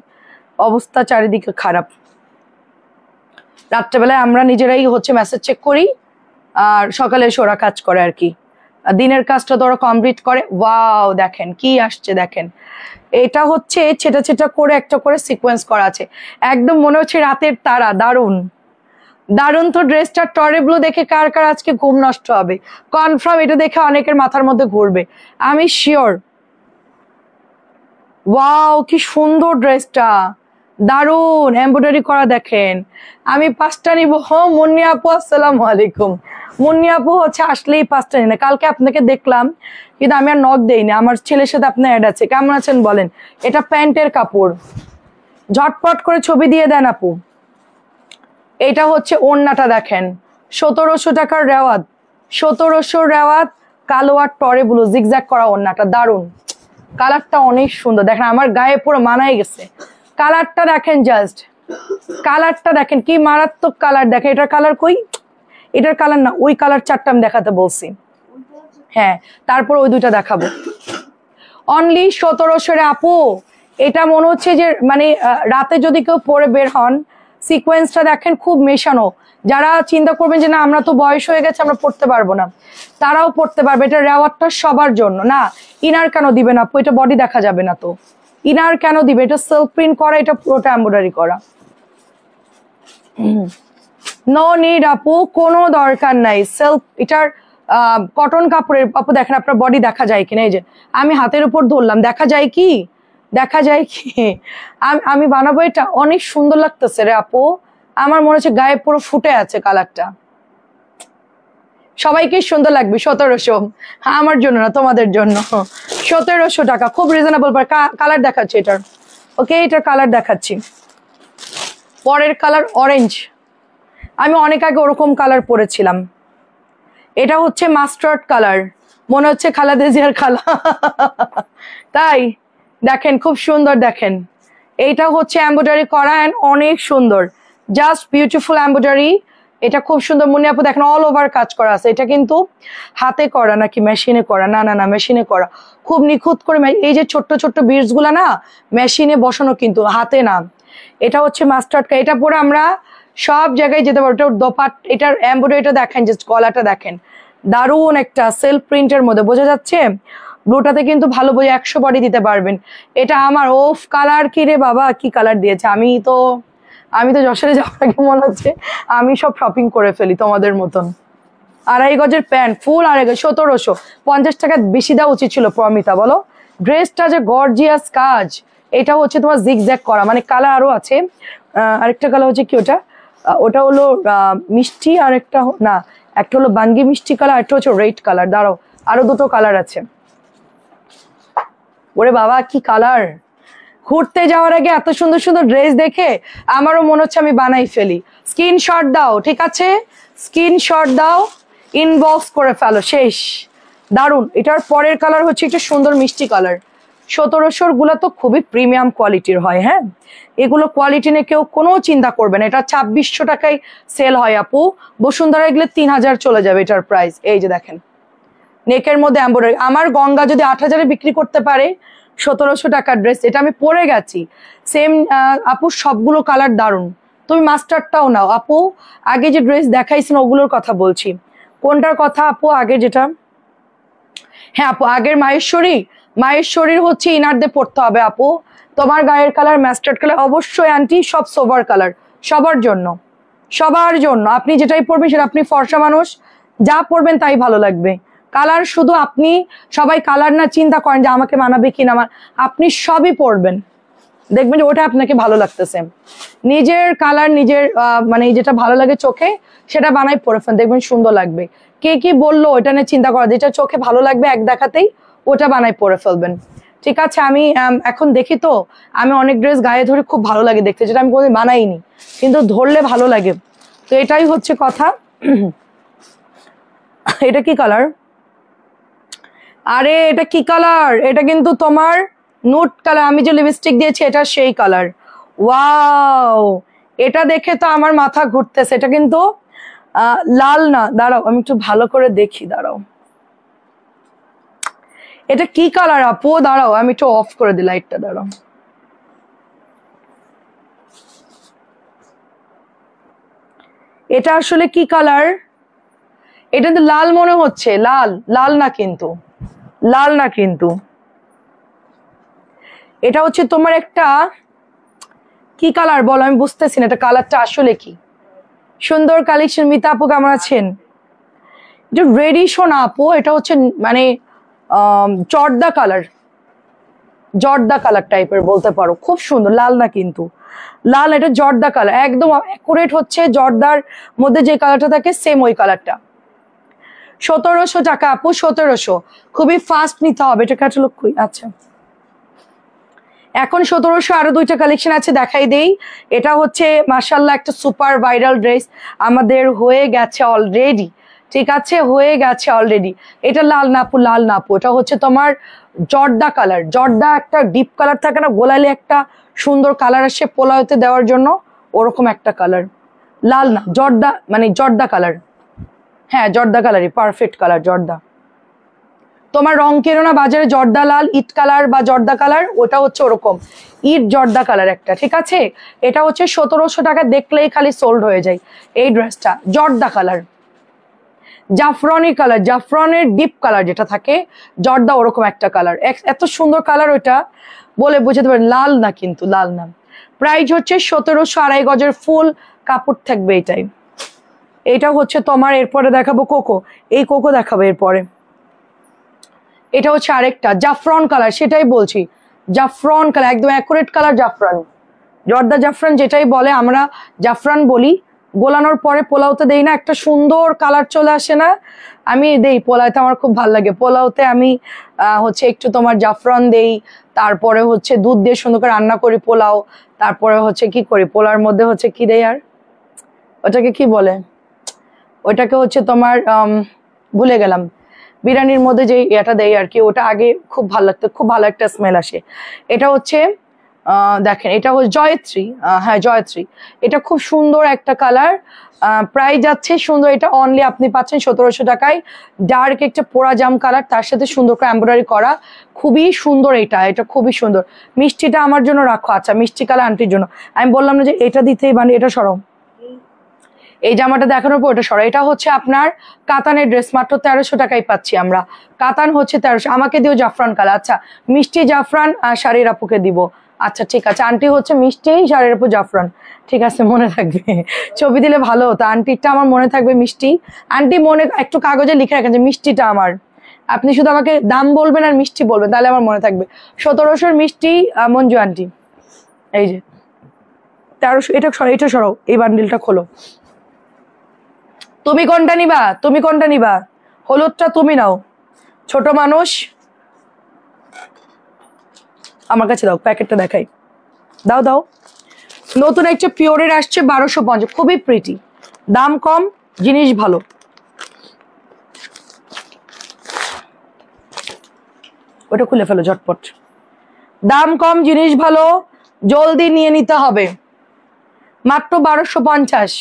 অবস্থা চারিদিকে খারাপ। রাত্রেবেলায় আমরা নিজেরাই হচ্ছে মেসেজ চেক করি, আর সকালে এসে ওরা কাজ করে আর কি। দিনের কাজটা তো ওরা কমপ্লিট করে। ওয়াও দেখেন কি আসছে, দেখেন এটা হচ্ছে ছেটা ছেটা করে একটা করে সিকোয়েন্স করা আছে, একদম মনে হচ্ছে রাতের তারা। দারুন দারুন তো ড্রেসটা। টরে ব্লু দেখে কার কার আজকে ঘুম নষ্ট হবে? কনফার্ম এটা দেখে অনেকের মাথার মধ্যে ঘুরবে, আমি শিওর। ওয়াও কি সুন্দর ড্রেসটা, দারুন এমব্রয়ডারি করা। দেখেন আমি 5টা নিব। মুন্নি আপু আসসালামু আলাইকুম। মুন্নি আপু হচ্ছে আসলেই 5টা নিন। কালকে আপনাকে দেখলাম কিন্তু আমি আর নক দেইনি, আমার ছেলের সাথে আপনার অ্যাড আছে। কেমন আছেন বলেন? এটা প্যান্টের কাপড়, ঝটপট করে ছবি দিয়ে দেন আপু। এটা হচ্ছে ওড়নাটা দেখেন, 1700 টাকার রেওয়াত, 1700 রেওয়াত, কালো আর টরে ব্লু জিগজ্যাগ করা ওড়নাটা, দারুন। কালারটা অনেক সুন্দর, দেখেন আমার গায়ে পুরো মানাই গেছে। কালারটা দেখেন, জাস্ট কালারটা দেখেন কি মারাত্মক কালার। দেখেন এটার কালার কই? এটার কালার না, ওই কালার চারটা আমি দেখাতে বলছি। হ্যাঁ তারপর ওই দুইটা দেখাবো। অনলি 1700 আপু। এটা মনে হচ্ছে যে মানে রাতে যদি কেউ পরে বের হন, সিকোয়েন্সটা দেখেন খুব মেশানো, যারা চিন্তা করবেন যে না আমরা তো বয়স হয়ে গেছে আমরা পড়তে পারবো না, তারাও পড়তে পারবে। এটা রেওয়ারটা সবার জন্য না। ইনার কেন দিবে না আপু? এটা বডি দেখা যাবে না তো, ইনার কেন দিবে? এটা সেলফ প্রিন্ট করা, এটা পুরোটা এমব্রয়ডারি করা। নো নিড আপু, কোনো দরকার নাই। সেলফ এটার কটন কাপড়ের আপু, দেখেন আপনার বডি দেখা যায় কিনা। এই যে আমি হাতের উপর ধরলাম, দেখা যায় কি? দেখা যায় কি? আমি বানাবো এটা, অনেক সুন্দর লাগতেছে রে আপু। আমার মনে হচ্ছে গায়ে পুরো ফুটে আছে কালারটা। সবাইকে সুন্দর লাগবে। 1700, আমার জন্য না তোমাদের জন্য। 1700 টাকা, খুব রিজনেবল। কালার দেখাচ্ছি এটার, ওকে এটার কালার দেখাচ্ছি। পরের কালার অরেঞ্জ। আমি অনেক আগে ওরকম কালার পরেছিলাম। এটা হচ্ছে মাস্টার্ড কালার, মনে হচ্ছে খালাদা জিয়ার খালা। তাই দেখেন খুব সুন্দর। দেখেন এইটা হচ্ছে এমব্রয়ডারি করা এন্ড অনেক সুন্দর, জাস্ট বিউটিফুল এমব্রয়ডারি। এটা খুব সুন্দর। মনে আপু দেখেন অল ওভার কাজ করা আছে। এটা কিন্তু হাতে করা নাকি মেশিনে করা? না না না, মেশিনে করা। খুব নিখুঁত করে। এই যে ছোট্ট ছোট্ট বিটস গুলা না, মেশিনে বসানো, কিন্তু হাতে না। এটা হচ্ছে মাস্টার্ড কালার। এটা পরে আমরা সব জায়গায় যেতে পারবো। এটা দোপাট, এটার এমব্রয়ডারিটা দেখেন, জাস্ট গলাটা দেখেন, দারুণ একটা সেলফ প্রিন্টের মধ্যে। বোঝা যাচ্ছে? ব্লুটাতে কিন্তু ভালো বোঝা, 100 বডি দিতে পারবেন। এটা আমার ওফ কালার, কি রে বাবা, কি কালার দিয়েছে! আমি তো যশোরে যাওয়ার আগে মনে হচ্ছে আমি সব শপিং করে ফেলি তোমাদের মতন। 2.5 গজের প্যান্ট, ফুল 2.5 গজ, 1700। 50 টাকা বেশি দেওয়া উচিত ছিল প্রমিতা, বলো? ড্রেসটা যে গর্জিয়াস কাজ। এটা হচ্ছে তোমার জিগজ্যাগ করা, মানে কালার আরো আছে। আরেকটা কালার হচ্ছে কি ওটা? ওটা হলো মিষ্টি, আর একটা না, একটা হলো বাঙ্গি মিষ্টি কালার, একটা হচ্ছে রেড কালার। দাঁড়াও, আরো দুটো কালার আছে। ওরে বাবা কি কালার! ঘুরতে যাওয়ার আগে এত সুন্দর সুন্দর ড্রেস দেখে আমারও মনে হচ্ছে আমি বানাই ফেলি। স্ক্রিনশট দাও, ঠিক আছে? স্ক্রিনশট দাও, ইনবক্স করে ফেলো, শেষ। দারুন। এটার পরের কালার হচ্ছে একটা সুন্দর মিষ্টি কালার। 1700 গুলা তো খুবই প্রিমিয়াম কোয়ালিটির হয়। হ্যাঁ, এগুলো কোয়ালিটি নিয়ে কেউ কোনো চিন্তা করবে না। এটা 2600 টাকায় সেল হয় আপু। বসুন্ধরা এগুলো 3000 চলে যাবে এটার প্রাইস। এই যে দেখেন নেকের মধ্যে এমব্রয়ডারি। আমার গঙ্গা যদি 8000-এ বিক্রি করতে পারে 1700 টাকার ড্রেস, এটা আমি পরে গেছি। সেম আপু, সবগুলো কালার দারুন। তুমি মাস্টারটাও নাও আপু। আগে যে ড্রেস দেখাইছেন ওগুলোর কথা বলছি। কোনটার কথা আপু? আগে যেটা, হ্যাঁ আপু, আগের মাহেশ্বরীর হচ্ছে ইনার দিয়ে পড়তে হবে আপু। তোমার গায়ের কালার মাস্টার্ড কালার, অবশ্যই আন্টি সব সোভার কালার, সবার জন্য, সবার জন্য। আপনি যেটাই পরবেন সেটা, আপনি ফর্সা মানুষ, যা পরবেন তাই ভালো লাগবে। কালার শুধু আপনি, সবাই কালার না চিন্তা করেন যে আমাকে মানাবে কিনা, আপনি সবই পরবেন, দেখবেন যে ওটা আপনাকে ভালো লাগতেছে। নিজের কালার, নিজের মানে যেটা ভালো লাগে চোখে, সেটা বানাই পরে ফেলেন, দেখবেন সুন্দর লাগবে। কে কি বললো ওটা নিয়ে চিন্তা করা, যেটা চোখে ভালো লাগবে এক দেখাতেই ওটা বানাই পরে ফেলবেন। ঠিক আছে? আমি এখন দেখি তো, আমি অনেক ড্রেস গায়ে ধরে খুব ভালো লাগে দেখতে, যেটা আমি কোনোদিন বানাইনি, কিন্তু ধরলে ভালো লাগে। তো এটাই হচ্ছে কথা। এটা কি কালার? আরে এটা কি কালার? এটা কিন্তু তোমার নুট কালার। আমি যে লিপস্টিক দিয়েছি এটা সেই কালার। ওয়াও, এটা দেখে তো আমার মাথা ঘুরতেছে। এটা কিন্তু লাল না, দাঁড়াও আমি একটু ভালো করে দেখি, দাঁড়াও। এটা কি কালার আপু? দাঁড়াও আমি একটু অফ করে দিই লাইটটা, দাঁড়াও। এটা আসলে কি কালার? এটা তো লাল মনে হচ্ছে। লাল, লাল না কিন্তু, লাল না কিন্তু। এটা হচ্ছে তোমার একটা কি কালার বলো, আমি বুঝতেছি না এটা কালারটা আসলে কি। সুন্দর কালেকশন। মিতা আপু কেমন আছেন? এটা রেডিশও না আপু, এটা হচ্ছে মানে জর্দা কালার, জর্দা কালার টাইপের বলতে পারো। খুব সুন্দর, লাল না কিন্তু, লাল। এটা জর্দা কালার, একদম অ্যাকুরেট হচ্ছে জর্দার মধ্যে যে কালারটা থাকে সেম ওই কালারটা। 1700 টাকা আপু, 1700। খুবই ফাস্ট নিতে হবে। এটা ক্যাটালগ কই? আচ্ছা, এখন 1700 আরো দুইটা কালেকশন আছে, দেখাই দেই। এটা হচ্ছে মাশাআল্লাহ একটা সুপার ভাইরাল ড্রেস, আমাদের হয়ে গেছে অলরেডি। ঠিক আছে, হয়ে গেছে অলরেডি। এটা লাল না আপু, লাল না আপু, এটা হচ্ছে তোমার জর্দা কালার। জর্দা একটা ডিপ কালার থাকে না, গোলালে একটা সুন্দর কালার আসে পোলাওতে দেওয়ার জন্য, ওরকম একটা কালার। লাল না, জর্দা, মানে জর্দা কালার। হ্যাঁ জর্দা কালারই, পারফেক্ট কালার জর্দা। তোমার রং কেনো না বাজারে, জর্দা লাল ইট কালার বা জর্দা কালার, ওটা হচ্ছে ওরকম ইট জর্দা কালার একটা, ঠিক আছে। এটা হচ্ছে 1700 টাকা, দেখলেই খালি সোল্ড হয়ে যায় এই ড্রেসটা। জর্দা কালার, জাফরানি কালার, জাফরানের ডিপ কালার যেটা থাকে, জর্দা ওরকম একটা কালার, এত সুন্দর কালার ওইটা বলে বুঝাতে পারেন। লাল না কিন্তু, লাল না। প্রাইস হচ্ছে 1700, 2.5 গজের ফুল কাপড় থাকবে এটাই। এটা হচ্ছে তোমার, এরপরে দেখাবো কোকো, এই কোকো দেখাবো এরপরে। এটা হচ্ছে আরেকটা জাফরান কালার, সেটাই বলছি, জাফরান কালার, একদম অ্যাকুরেট কালার জাফরান, জর্দা জাফরান যেটাই বলে, আমরা জাফরান বলি। গোলানোর পরে পোলাওতে দেই না, একটা সুন্দর কালার চলে আসে না, আমি দেই পোলাওতে, আমার খুব ভালো লাগে। পোলাওতে আমি হচ্ছে একটু তোমার জাফরান দেই, তারপরে হচ্ছে দুধ দিয়ে সুন্দর করে রান্না করি পোলাও, তারপরে হচ্ছে কি করি পোলাওর মধ্যে হচ্ছে কি দেই, আর ওটাকে কি বলে, ওইটাকে হচ্ছে তোমার ভুলে গেলাম, বিরিয়ানির মধ্যে যে এটা দেয় আর কি, ওটা আগে খুব ভালো লাগতো, খুব ভালো একটা স্মেল আসে। এটা হচ্ছে দেখেন, এটা হচ্ছে জয়ত্রী, হ্যাঁ জয়ত্রী, এটা খুব সুন্দর একটা কালার। প্রাইস যাচ্ছে সুন্দর, এটা অনলি আপনি পাচ্ছেন 1700 টাকায়। ডার্ক একটা পোড়া জাম কালার, তার সাথে সুন্দর করে এমব্রয়ডারি করা, খুবই সুন্দর। এটা খুবই সুন্দর। মিষ্টিটা আমার জন্য রাখো, আচ্ছা মিষ্টি কালার আন্টির জন্য। আমি বললাম না যে এটা দিতেই, মানে এটা সরো, এই জামাটা দেখানোর পর ওটা সরা। এটা হচ্ছে আপনার কাতানের ড্রেস, মাত্র 1300 টাকায় পাচ্ছি আমরা। কাতান হচ্ছে 1300, আমাকে দিও জাফরান কালার। আচ্ছা মিষ্টি জাফরান শাড়ির আপুকে দিব, আচ্ছা ঠিক আছে। আন্টি হচ্ছে মিষ্টি, শাড়ির আপু জাফরান, ঠিক আছে মনে থাকবে, ছবি দিলে ভালো হতো। আন্টিটা আমার মনে থাকবে মিষ্টি, আন্টি মনে একটু কাগজে লিখে রাখেন যে মিষ্টিটা আমার, আপনি শুধু আমাকে দাম বলবেন আর মিষ্টি বলবেন, তাহলে আমার মনে থাকবে। 1700 মিষ্টি মঞ্জু আন্টি, এই যে 1300। এটা সরাও, এই বান্ডিলটা খোলো। তুমি কোনটা নিবা, তুমি কোনটা নিবা, হলুদটা তুমি নাও, ছোট মানুষ, আমার কাছে দাও, প্যাকেটটা দেখাই, দাও দাও। নতুন একটা পিওরের আসছে 1250, খুবই প্রিটি, দাম কম, জিনিস ভালো। ওটা খুলে ফেলো ঝটপট, দাম কম জিনিস ভালো, জলদি নিয়ে নিতে হবে, মাত্র 1250।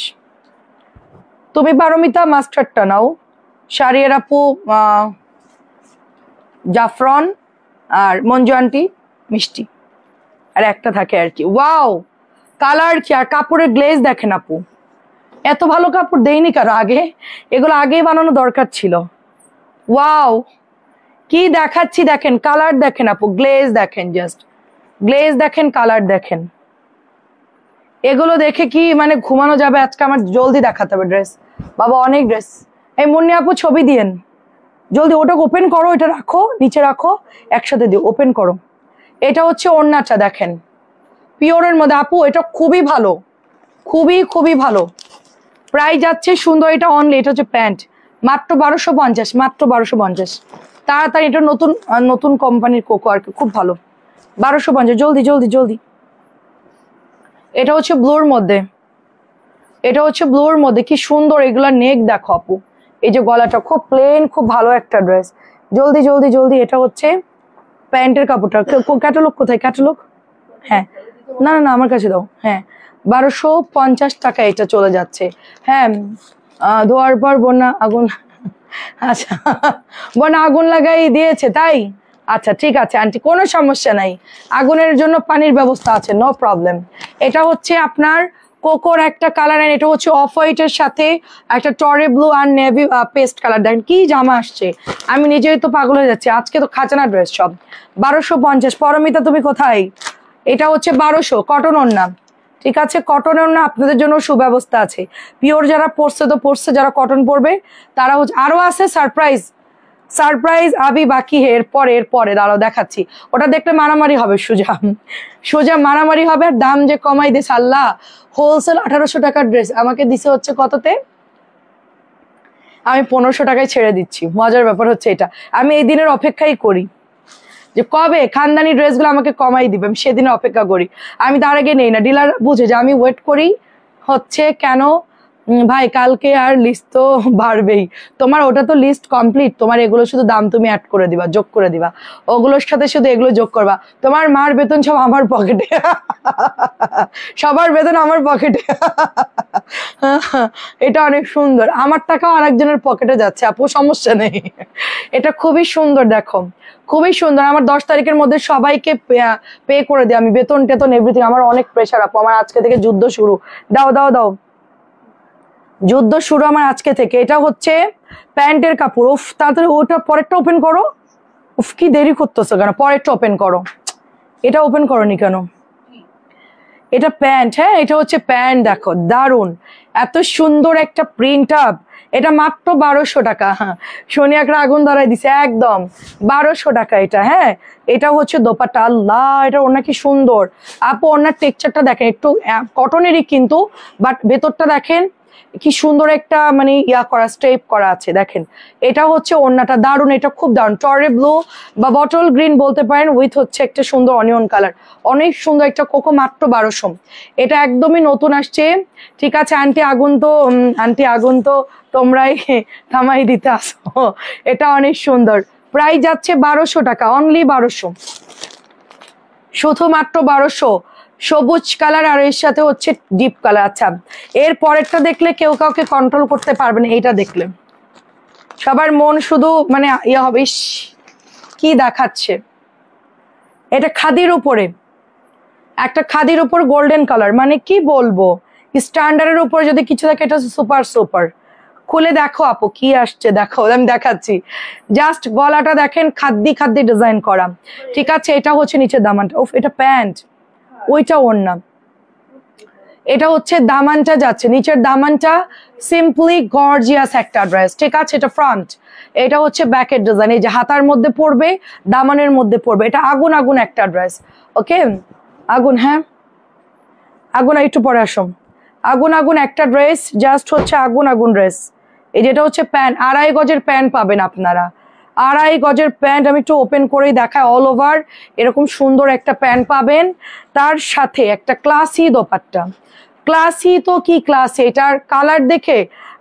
তুমি পারমিতা মাস্টারটা নাও, শাড়ির আপু জাফরান, আর মঞ্জু আন্টি মিষ্টি, আর একটা থাকে আর কি। ওয়াও কালার কি, আর কাপড়ের গ্লেজ দেখেন আপু, এত ভালো কাপড় দেয়নি কারো আগে, এগুলো আগেই বানানো দরকার ছিল। ওয়াও কি দেখাচ্ছি দেখেন, কালার দেখেন আপু, গ্লেজ দেখেন, জাস্ট গ্লেজ দেখেন, কালার দেখেন, এগুলো দেখে কি মানে ঘুমানো যাবে। আজকে আমার জলদি দেখাতে হবে ড্রেস, বাবা অনেক ড্রেস। এই মুন্নি আপু ছবি দিয়েন জলদি, ওটা ওপেন করো, এটা রাখো নিচে রাখো, একসাথে দিও, ওপেন করো। এটা হচ্ছে ওড়নাটা দেখেন, পিওরের মধ্যে আপু, এটা খুবই ভালো, খুবই খুবই ভালো। প্রাইস যাচ্ছে সুন্দর, এটা অনলি, এটা হচ্ছে প্যান্ট, মাত্র 1250, মাত্র 1250। তাড়াতাড়ি, এটা নতুন নতুন কোম্পানির কোকো আর কি, খুব ভালো, 1250, জলদি জলদি জলদি। এটা হচ্ছে ব্লুর মধ্যে, এটা হচ্ছে ব্লুর মধ্যে, কি সুন্দর এগুলা নেক দেখো আপু, এই যে গলাটা খুব প্লেন, খুব ভালো একটা ড্রেস, জলদি জলদি জলদি। এটা হচ্ছে প্যান্টের কাপড়টা, ক্যাটালগ কোথায়, ক্যাটালগ, হ্যাঁ না না না আমার কাছে দাও, হ্যাঁ 1250 টাকা এটা চলে যাচ্ছে। হ্যাঁ ধোয়ার পর বন্যা আগুন, আচ্ছা বন্যা আগুন লাগাই দিয়েছে তাই, আচ্ছা ঠিক আছে আন্টি, কোনো সমস্যা নাই, আগুনের জন্য পানির ব্যবস্থা আছে, নো প্রবলেম। এটা হচ্ছে আপনার কোকোর একটা কালার, আর এটা হচ্ছে অফ হোয়াইটের সাথে একটা টরে ব্লু আর নেভি পেস্ট কালার। দেখেন কি জামা আসছে, আমি নিজেই তো পাগল হয়ে যাচ্ছি, আজকে তো খাজানা ড্রেস সব। 1250। পরমিতা তুমি কোথায়, এটা হচ্ছে 1200, কটন ওড়না, ঠিক আছে কটন ওড়না, আপনাদের জন্য সুব্যবস্থা আছে। পিওর যারা পরছে তো পরছে, যারা কটন পরবে তারা হচ্ছে, আরো আছে সারপ্রাইজ, সারপ্রাইজ আবি বাকি এরপরে দাঁড়াও দেখাচ্ছি, ওটা দেখলে মারামারি হবে, সোজা সোজা মারামারি হবে। আর দাম যে কমাই দিস আল্লাহ, হোলসেল 1800 টাকার ড্রেস আমাকে দিছে হচ্ছে কততে, আমি 1500 টাকায় ছেড়ে দিচ্ছি। মজার ব্যাপার হচ্ছে এটা, আমি এই দিনের অপেক্ষাই করি যে কবে খানদানি ড্রেসগুলো আমাকে কমাই দিবে, আমি সেদিনে অপেক্ষা করি, আমি তার আগে নেই না। ডিলার বুঝে যে আমি ওয়েট করি হচ্ছে কেন, ভাই কালকে আর লিস্ট তো বাড়বেই, তোমার ওটা তো লিস্ট কমপ্লিট, তোমার এগুলো শুধু দাম তুমি অ্যাড করে দিবা, যোগ করে দিবা, ওগুলোর সাথে শুধু এগুলো যোগ করবা। তোমার মার বেতন সব আমার পকেটে, সবার বেতন আমার পকেটে। এটা অনেক সুন্দর, আমার টাকাও আরেকজনের পকেটে যাচ্ছে আপু, সমস্যা নেই। এটা খুবই সুন্দর, দেখো খুবই সুন্দর। আমার 10 তারিখের মধ্যে সবাইকে পে করে দিই আমি, বেতন টেতন এভরিথিং। আমার অনেক প্রেশার আপু, আমার আজকে থেকে যুদ্ধ শুরু। দাও দাও দাও, যুদ্ধ শুরু আমার আজকে থেকে। এটা হচ্ছে প্যান্টের কাপড়। উফ তাড়াতাড়ি ওটা পরেরটা ওপেন করো। উফ কি দেরি করতেছো কেন, পরেরটা ওপেন করো। এটা ওপেন করোনি কেন? এটা প্যান্ট, হ্যাঁ এটা হচ্ছে প্যান্ট, দেখো দারুন, এত সুন্দর একটা প্রিন্ট আপ। এটা মাত্র 1200 টাকা। হ্যাঁ সোনিয়াকরা আগুন ধরাই দিছে, একদম 1200 টাকা এটা। হ্যাঁ এটা হচ্ছে দোপাট্টা, আল্লাহ এটা ওনা কি সুন্দর আপু। ওনার টেক্সচারটা দেখেন, একটু কটনেরই কিন্তু, বাট ভেতরটা দেখেন কি সুন্দর একটা মানে ইয়া করা, স্টেপ করা আছে দেখেন। এটা হচ্ছে ওড়নাটা, দারুন, এটা খুব দারুন, টরে ব্লু বা বটল গ্রিন বলতে পারেন, উইথ হচ্ছে একটা সুন্দর অনিয়ন কালার, অনেক সুন্দর একটা কোকো, মাত্র 1200। এটা একদমই নতুন আসছে, ঠিক আছে আন্টি আগুন তো, আন্টি আগুন তো তোমরাই থামাই দিতে আসো। এটা অনেক সুন্দর, প্রাইস যাচ্ছে 1200 টাকা, অনলি 1200, শুধুমাত্র 1200। সবুজ কালার আর এর সাথে হচ্ছে ডিপ কালার। আচ্ছা এর পরেরটা দেখলে কেউ কাউকে কন্ট্রোল করতে পারবে না, এইটা দেখলে সবার মন শুধু মানে ইয়ে হবে, কি দেখাচ্ছে। এটা খাদির উপরে, একটা খাদির উপর গোল্ডেন কালার, মানে কি বলবো, স্ট্যান্ডার্ডের উপর যদি কিছু থাকে এটা সুপার সুপার। খুলে দেখো আপু কি আসছে, দেখো আমি দেখাচ্ছি, জাস্ট গলাটা দেখেন খাদ্দি খাদ্দি ডিজাইন করা, ঠিক আছে। এটা হচ্ছে নিচের দামানটা, উফ এটা প্যান্ট, ওইটা ওড়না। এটা হচ্ছে দামানটা যাচ্ছে, নিচের দামানটা সিম্পলি গর্জিয়াস একটা ড্রেস, ঠিক আছে। এটা ফ্রন্ট, এটা হচ্ছে ব্যাকের ডিজাইন, এই যে হাতার মধ্যে পড়বে, দামানের মধ্যে পড়বে। এটা আগুন আগুন একটা ড্রেস, ওকে আগুন, হ্যাঁ আগুন, একটু পরে আসো। আগুন আগুন একটা ড্রেস, জাস্ট হচ্ছে আগুন আগুন ড্রেস। এই যেটা হচ্ছে প্যান্ট, 2.5 গজের প্যান্ট পাবেন আপনারা, 2.5 গজের প্যান্ট। আমি একটু ওপেন করেই দেখাই, অল ওভার এরকম সুন্দর একটা প্যান্ট পাবেন, তার সাথে একটা ক্লাসি দোপাট্টা। ক্লাসি তো কি ক্লাসি, এটার কালার দেখে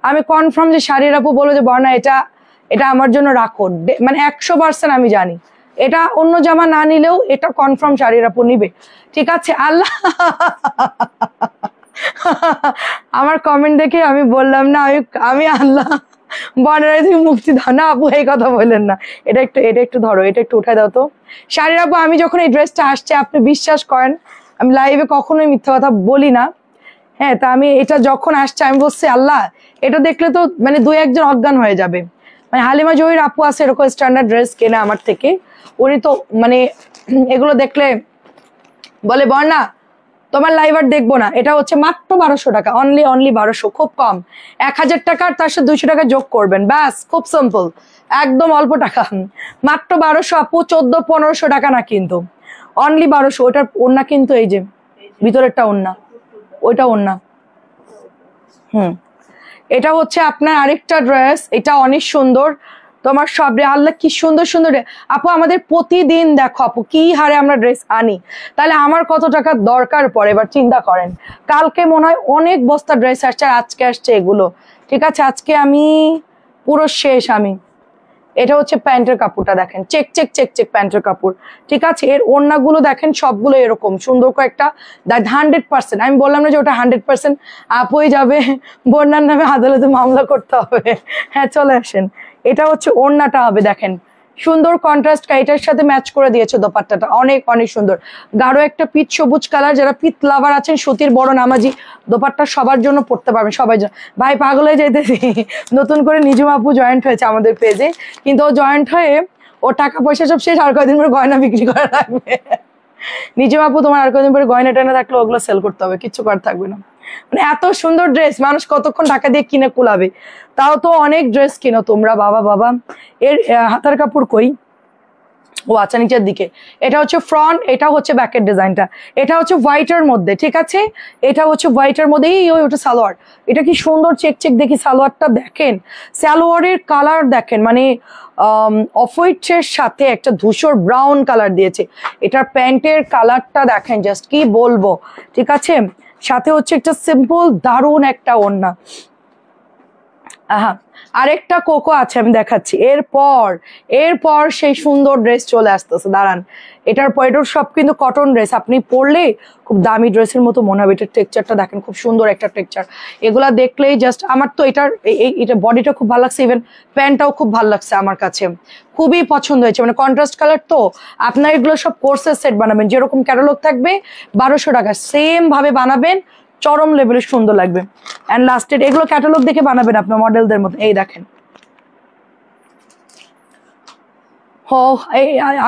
আমি কনফার্ম যে শাড়ির আপু বলো যে বর্ণা এটা এটা আমার জন্য রাখো, মানে 100% আমি জানি এটা অন্য জামা না নিলেও এটা কনফার্ম শাড়ির আপু নিবে, ঠিক আছে। আল্লাহ আমার কমেন্ট দেখে আমি বললাম না, আমি আল্লাহ বর্ণারা তুমি মুক্তি দাও না আপু, এই কথা বললেন না। এটা একটু ধরো, এটা একটু উঠাই দাও তো শাড়ির আপু। আমি যখন এই ড্রেসটা আসছে, আপনি বিশ্বাস করেন আমি লাইভে কখনোই মিথ্যা কথা বলি না, হ্যাঁ তা আমি এটা যখন আসছে আমি বলছি আল্লাহ এটা দেখলে তো মানে 2-1 জন অজ্ঞান হয়ে যাবে। মানে হালিমা জহির আপু আছে এরকম স্ট্যান্ডার্ড ড্রেস কেনা আমার থেকে, উনি তো মানে এগুলো দেখলে বলে বর্ণা তোমার লাইভ আর দেখবো না। এটা হচ্ছে মাত্র 1200 টাকা, অনলি 1200, খুব কম। 1000 টাকার তার সাথে 200 টাকা যোগ করবেন, ব্যাস খুব সিম্পল, একদম অল্প টাকা, মাত্র 1200 আপু, 1400-1500 টাকা না কিন্তু, অনলি 1200। ওটার ওড়না কিন্তু এই যে ভিতরেরটা ওড়না, ওইটা ওড়না। এটা হচ্ছে আপনার আরেকটা ড্রেস, এটা অনেক সুন্দর, তোমার সব আল্লাহ কি সুন্দর সুন্দর আপু। আমাদের প্রতিদিন দেখো আপু কি হারে আমরা ড্রেস আনি, তাহলে আমার কত টাকা দরকার পড়ে এবার চিন্তা করেন। কালকে মনে হয় অনেক বস্তা ড্রেস আসছে, আর আজকে আসছে এগুলো, ঠিক আছে। আজকে আমি পুরো শেষ আমি। এটা হচ্ছে প্যান্টের কাপড়টা দেখেন, চেক চেক চেক চেক প্যান্টের কাপড়, ঠিক আছে। এর ওড়নাগুলো দেখেন সবগুলো এরকম সুন্দর করে একটা 100%, আমি বললাম না যে ওটা 100% আপ হয়ে যাবে, বন্যার নামে আদালতে মামলা করতে হবে। হ্যাঁ চলে আসেন। এটা হচ্ছে ওড়নাটা হবে দেখেন সুন্দর কন্ট্রাস্ট, এটার সাথে ম্যাচ করে দিয়েছে দোপাট্টাটা, অনেক অনেক সুন্দর, গাঢ় একটা পিচ সবুজ কালার। যারা পিত লাভার আছেন, সুতির বড় নামাজি দোপাট্টা সবার জন্য পড়তে পারবেন, সবাই জন্য। ভাই পাগল হয়ে যাইতেছি, নতুন করে নিজুম আপু জয়েন্ট হয়েছে আমাদের পেজে, কিন্তু ও জয়েন্ট হয়ে ও টাকা পয়সা সব শেষ, আর কয়দিন পরে গয়না বিক্রি করা লাগবে। নিজুম আপু তোমার আর কয়দিন পরে গয়না টয়না থাকলে ওগুলো সেল করতে হবে, কিচ্ছু করার থাকবে না। মানে এত সুন্দর ড্রেস মানুষ কতক্ষণ টাকা দিয়ে কিনে কুলাবে, তাও তো অনেক ড্রেস কিনো তোমরা, বাবা বাবা। এর হাতার কাপড় কই, ও আচ্ছা নিচের দিকে। এটা হচ্ছে ফ্রন্ট, এটা হচ্ছে ব্যাকের ডিজাইনটা। এটা হচ্ছে হোয়াইটের মধ্যে, ঠিক আছে, এটা হচ্ছে হোয়াইটের মধ্যে। ওটা সালোয়ার, এটা কি সুন্দর চেক চেক দেখি সালোয়ারটা দেখেন, সালোয়ারের কালার দেখেন, মানে অফ হোয়াইটের সাথে একটা ধূসর ব্রাউন কালার দিয়েছে। এটার প্যান্টের কালারটা দেখেন, জাস্ট কি বলবো, ঠিক আছে। সাথে হচ্ছে একটা সিম্পল দারুন একটা ওড়না, আহা, আরেকটা কোকো আছে, আমি দেখাচ্ছি। এরপর সেই সুন্দর ড্রেস চলে আসতেছে, দাঁড়ান। এটার পর এটার সব কিন্তু কটন ড্রেস, আপনি পরলে খুব দামি ড্রেসের মতো মনে হবে। এটার টেক্সচারটা দেখেন, খুব সুন্দর একটা টেক্সচার। এগুলা দেখলেই জাস্ট আমার তো এটা বডিটা খুব ভালো লাগছে, ইভেন প্যান্টটাও খুব ভালো লাগছে আমার কাছে, খুবই পছন্দ হয়েছে। মানে কন্ট্রাস্ট কালার তো, আপনার এগুলো সব কোর্সের সেট বানাবেন, যেরকম ক্যাটালগ থাকবে 1200 টাকা, সেম ভাবে বানাবেন, চরম লেভেলে সুন্দর লাগবে। এন্ড লাস্টেড এগুলো ক্যাটালগ দেখে বানাবেন আপনার মডেলদের মতো। এই দেখেন,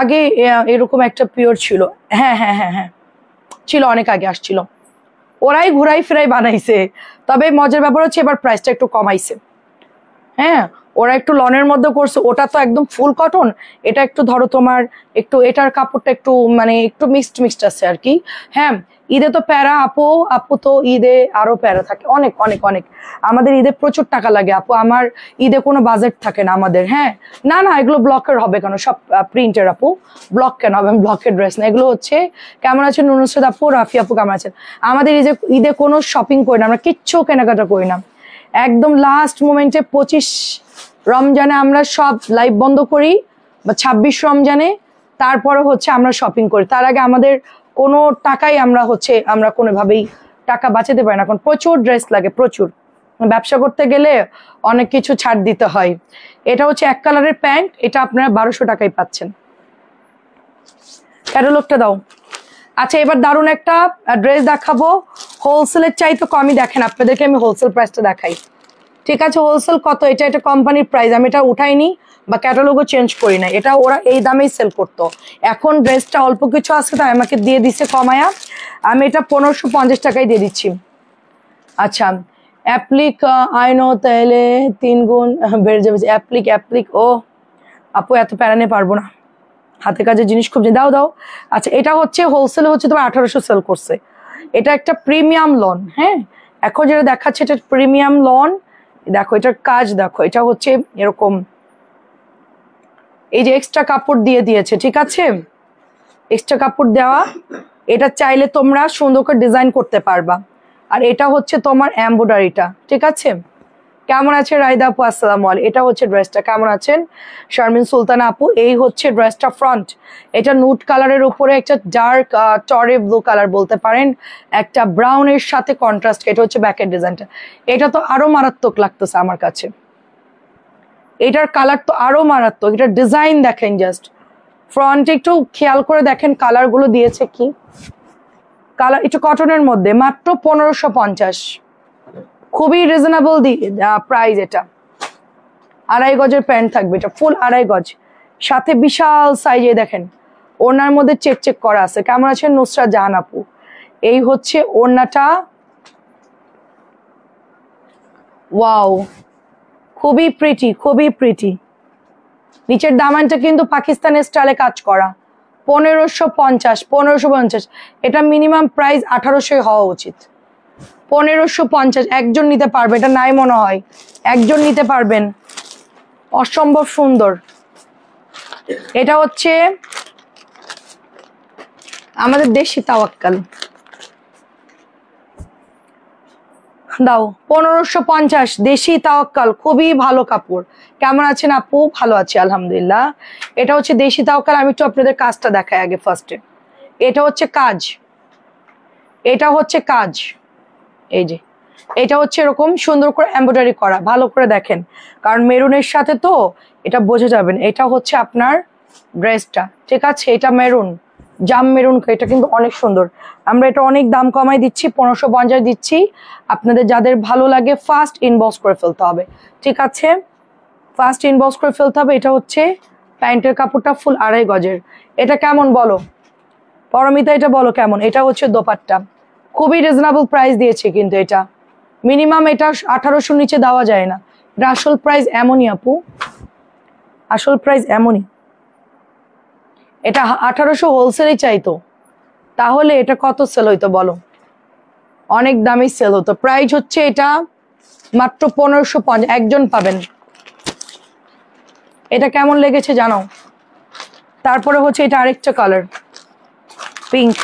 আগে এরকম একটা পিওর ছিল। হ্যাঁ হ্যাঁ হ্যাঁ হ্যাঁ, ছিল, অনেক আগে আসছিল। ওরাই ঘুরাই ফিরাই বানাইছে, তবে মজার ব্যাপার হচ্ছে এবার প্রাইসটা একটু কমাইছে। হ্যাঁ, ওরা একটু লনের মধ্যে করছে, ওটা তো একদম ফুল কটন, এটা একটু ধরো তোমার একটু এটার কাপড়টা একটু মানে একটু মিক্সড আছে আর কি। হ্যাঁ, ঈদে তো প্যারা আপু তো ঈদে আরো প্যারা থাকে, অনেক অনেক অনেক। আমাদের ঈদে প্রচুর টাকা লাগে আপু, আমার ঈদে কোনো বাজেট থাকে না আমাদের। হ্যাঁ, না না, এগুলো ব্লকের হবে কেন, সব প্রিন্টের আপু, ব্লক কেন হবে, ব্লকের ড্রেস না এগুলো হচ্ছে। কেমন আছেন নুসরাত আপু, রাফি আপু কেমন আছেন? আমাদের ঈদে কোনো শপিং করি না আমরা, কিচ্ছু কেনাকাটা করি না, একদম লাস্ট মোমেন্টে 25 রমজানে আমরা সব লাইভ বন্ধ করি, বা 26 রমজানে, তারপরে হচ্ছে আমরা শপিং করি। তার আগে আমাদের কোনো টাকাই আমরা কোনোভাবেই টাকা বাঁচাতে পারি না, কারণ প্রচুর ড্রেস লাগে, প্রচুর। ব্যবসা করতে গেলে অনেক কিছু ছাড় দিতে হয়। এটা হচ্ছে এক কালারের প্যান্ট, এটা আপনারা 1200 টাকায় পাচ্ছেন। ক্যাটালগটা দাও। আচ্ছা, এবার দারুণ একটা ড্রেস দেখাবো, হোলসেলের চাইতে কমই। দেখেন, আপনাদেরকে আমি হোলসেল প্রাইসটা দেখাই, ঠিক আছে? হোলসেল কত, এটা কোম্পানির প্রাইস, আমি এটা উঠাইনি বা ক্যাটালগও চেঞ্জ করি না, এটা ওরা এই দামেই সেল করতো। এখন ড্রেসটা অল্প কিছু আছে তাই আমাকে দিয়ে দিচ্ছে কমায়া, আমি এটা 1550 টাকায় দিয়ে দিচ্ছি। আচ্ছা, অ্যাপ্লিক আইনো, তাহলে 3 গুণ বেড়ে যাবে। অ্যাপ্লিক ও আপু, এত প্যারা নিয়ে পারবো না, হাতে কাজের জিনিস খুব দাও। আচ্ছা, এটা হচ্ছে হোলসেলে হচ্ছে তোমার 1800 সেল করছে। এটা একটা প্রিমিয়াম লন। হ্যাঁ, এখন যেটা দেখাচ্ছে এটা প্রিমিয়াম লন। দেখো এটার কাজ, দেখো এটা হচ্ছে এরকম, এই যে এক্সট্রা কাপড় দিয়ে দিয়েছে, ঠিক আছে? এক্সট্রা কাপড় দেওয়া, এটা চাইলে তোমরা সুন্দর করে ডিজাইন করতে পারবা। আর এটা হচ্ছে তোমার এমব্রয়ডারিটা, ঠিক আছে? কেমন আছে রাইদা আপু, আসসালামু আলাইকুম। এটা হচ্ছে ড্রেসটা, কেমন আছেন শারমিন সুলতানা আপু? এই হচ্ছে ড্রেসটা ফ্রন্ট, এটা নুট কালারের উপরে একটা ডার্ক টরে ব্লু কালার বলতে পারেন, একটা ব্রাউনের সাথে কন্ট্রাস্ট। এটা হচ্ছে ব্যাকের ডিজাইনটা, এটা তো আরো মারাত্মক লাগতেছে আমার কাছে, এটার কালার তো আরো মারাত্মক। এটা ডিজাইন দেখেন, জাস্ট ফ্রন্টে একটু খেয়াল করে দেখেন কালার গুলো দিয়েছে কি কালার। একটু কটনের মধ্যে, মাত্র 1550, খুবই রিজনেবল প্রাইস। এটা 2.5 গজের প্যান্ট থাকবে, এটা ফুল 2.5 গজ, সাথে বিশাল সাইজে দেখেন ওড়নার মধ্যে চেক করা আছে। কেমন আছেন নুসরাত জাহান আপু? এই হচ্ছে ওড়নাটা, ওয়াও, খুবই প্রিটি, খুবই প্রিটি। নিচের দামানটা কিন্তু পাকিস্তানের স্টাইলে কাজ করা, 1550। এটা মিনিমাম প্রাইস 1800 হওয়া উচিত। 1550 একজন নিতে পারবে, এটা নাই মনে হয়, একজন নিতে পারবেন, অসম্ভব সুন্দর। এটা হচ্ছে আমাদের দেশি তাওয়াক্কাল, দাও 1550, দেশি তাওয়াক্কাল, খুবই ভালো কাপড়। কেমন আছেন আপু? ভালো আছি আলহামদুলিল্লাহ। এটা হচ্ছে দেশি তাওয়াক্কাল, আমি একটু আপনাদের কাজটা দেখাই আগে ফার্স্টে। এটা হচ্ছে কাজ, এটা হচ্ছে কাজ, এই যে এটা হচ্ছে এরকম সুন্দর করে এমব্রয়ডারি করা, ভালো করে দেখেন কারণ মেরুনের সাথে তো এটা বোঝা যাবেন। এটা হচ্ছে আপনার ড্রেসটা, ঠিক আছে? এটা মেরুন, জাম মেরুন, এটা কিন্তু অনেক সুন্দর। আমরা এটা অনেক দাম কমাই দিচ্ছি, 1550 দিচ্ছি। আপনাদের যাদের ভালো লাগে ফার্স্ট ইনবক্স করে ফেলতে হবে, ঠিক আছে? ফার্স্ট ইনবক্স করে ফেলতে হবে। এটা হচ্ছে প্যান্টের কাপড়টা ফুল 2.5 গজের। এটা কেমন বলো পরমিতা, এটা বলো কেমন? এটা হচ্ছে দোপাট্টা, খুবই রিজনেবল প্রাইস দিয়েছে, কিন্তু এটা মিনিমাম এটা 1800 নিচে দেওয়া যায় না। এটা আসল প্রাইস এমনই আপু, আসল প্রাইস এমনই। এটা 1800 হোলসেলে চাইতো, তাহলে এটা কত সেল হইতো বলো? অনেক দামি সেল হতো। প্রাইস হচ্ছে এটা মাত্র 1550, একজন পাবেন। এটা কেমন লেগেছে জানো? তারপরে হচ্ছে এটা আরেকটা কালার পিঙ্ক,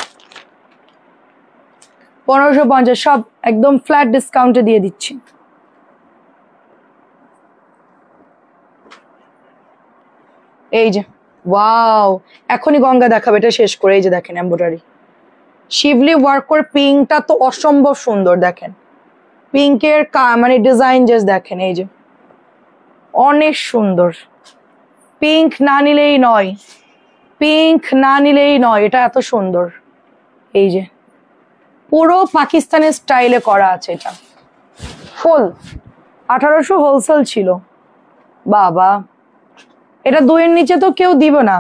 1550, সব একদম ফ্ল্যাট ডিসকাউন্টে দিয়ে দিচ্ছি। এই যে ওয়াও, এখনই গঙ্গা দেখাবে, এটা শেষ করে। এই যে দেখেন এমব্রয়ডারি শিবলি ওয়ার্ক করে, পিঙ্কটা তো অসম্ভব সুন্দর। দেখেন পিঙ্কের মানে ডিজাইন জাস্ট দেখেন, এই যে অনেক সুন্দর। পিঙ্ক না নিলেই নয়, পিঙ্ক না নিলেই নয়, এটা এত সুন্দর। এই যে পুরো পাকিস্তানের স্টাইলে করা আছে, এটা ফুল 1800 হোলসেল ছিল বাবা। এটা 2 এর নিচে তো কেউ দিবে না,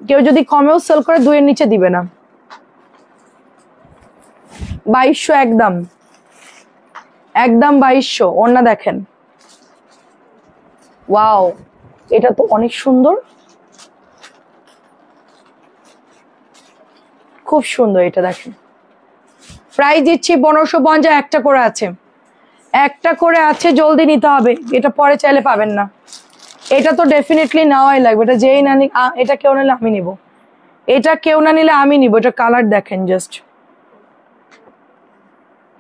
কেউ যদি কমেও সেল করে 2 এর নিচে দিবে না। 2200 একদম, একদম 2200। ওড়না দেখেন, ওয়াও এটা তো অনেক সুন্দর, খুব সুন্দর। এটা দেখেন প্রাইস দিচ্ছি 1550, একটা করে আছে, একটা করে আছে, জলদি নিতে হবে, এটা পরে চাইলে পাবেন না। এটা তো ডেফিনেটলি নেওয়াই লাগবে, এটা যেই না নি, এটা কেউ নিলে আমি নিব, এটা কেউ না নিলে আমি নিব। এটা কালার দেখেন জাস্ট,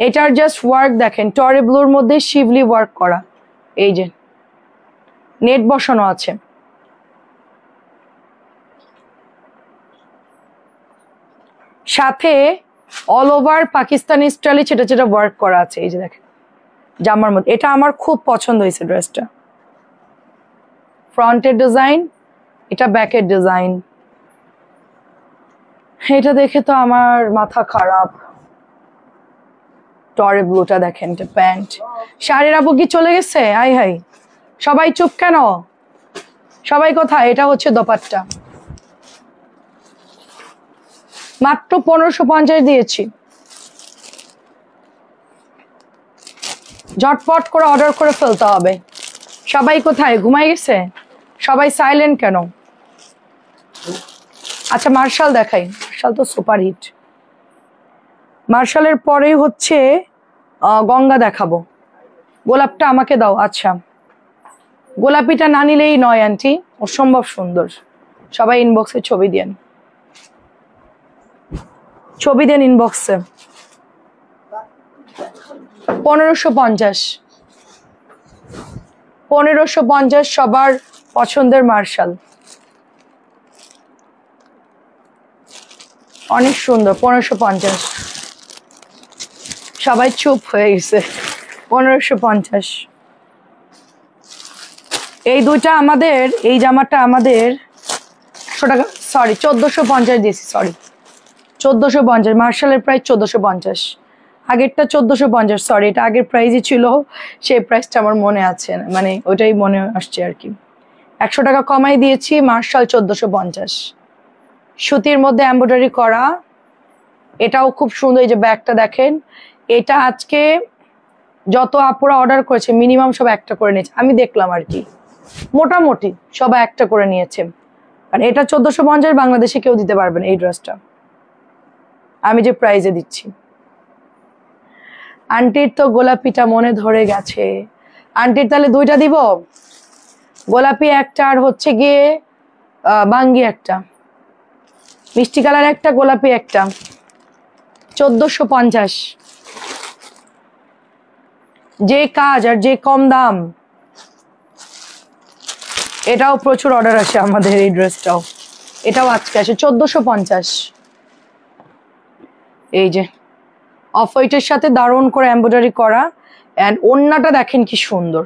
এটার জাস্ট ওয়ার্ক দেখেন, টরে ব্লুর মধ্যে শিবলি ওয়ার্ক করা। এই যে নেট বসানো আছে, সাথে অল ওভার পাকিস্তানি স্টাইলে ছেটা ছেটা ওয়ার্ক করা আছে। এই যে দেখেন জামার মধ্যে, এটা আমার খুব পছন্দ হয়েছে ড্রেসটা। ফ্রন্টের ডিজাইন, এটা ব্যাকের ডিজাইন, এটা দেখে তো আমার মাথা খারাপ। টরে ব্লুটা দেখেন, এটা প্যান্ট। শাড়ির আপু কি চলে গেছে? আই হাই, সবাই চুপ কেন, সবাই কোথায়? এটা হচ্ছে দোপাট্টা, মাত্র 1550 দিয়েছি। ঝটপট করে অর্ডার করে ফেলতে হবে। সবাই কোথায়? ঘুমাই গেছে সবাই? সাইলেন্ট কেন? আচ্ছা মার্শাল দেখাই, মার্শাল তো সুপার হিট। মার্শালের পরেই হচ্ছে গঙ্গা দেখাবো। গোলাপটা আমাকে দাও। আচ্ছা গোলাপিটা না নিলেই নয় আন্টি, অসম্ভব সুন্দর। সবাই ইনবক্সে ছবি দেন, ছবি দেন ইনবক্সে। 1550, 1550 সবার পছন্দের মার্শাল, অনেক সুন্দর। 1550, সবাই চুপ হয়ে গেছে। 1550, এই দুইটা আমাদের, এই জামাটা আমাদের 100 টাকা, সরি 1450 দিয়েছি, সরি 1450। মার্শালের প্রাইস 1450, আগেরটা 1450, সরি এটা আগের প্রাইসই ছিল, সেই প্রাইসটা আমার মনে আছে, মানে ওইটাই মনে আসছে আর কি। 100 টাকা কমাই দিয়েছি। মার্শাল 1450, সুতির মধ্যে এমব্রয়ডারি করা, এটাও খুব সুন্দর। এই যে ব্যাগটা দেখেন, এটা আজকে যত আপুরা অর্ডার করেছে মিনিমাম সব একটা করে নিয়েছে, আমি দেখলাম আর কি, মোটামুটি সবাই একটা করে নিয়েছে। কারণ এটা 1450 বাংলাদেশে কেউ দিতে পারবে না এই ড্রেসটা, আমি যে প্রাইজে দিচ্ছি। আন্টির তো গোলাপিটা মনে ধরে গেছে, আন্টির তাহলে দুইটা দিব, গোলাপি একটা আর হচ্ছে গিয়ে বাঙ্গি একটা, মিষ্টি কালার একটা, গোলাপি একটা। 1450, যে কাজ আর যে কম দাম, এটাও প্রচুর অর্ডার আসে আমাদের এই ড্রেসটাও, এটাও আজকে আসে 1450। এই যে অফ হোয়াইটের সাথে দারুণ করে এমব্রয়ডারি করা, এন্ড ওড়নাটা দেখেন কি সুন্দর,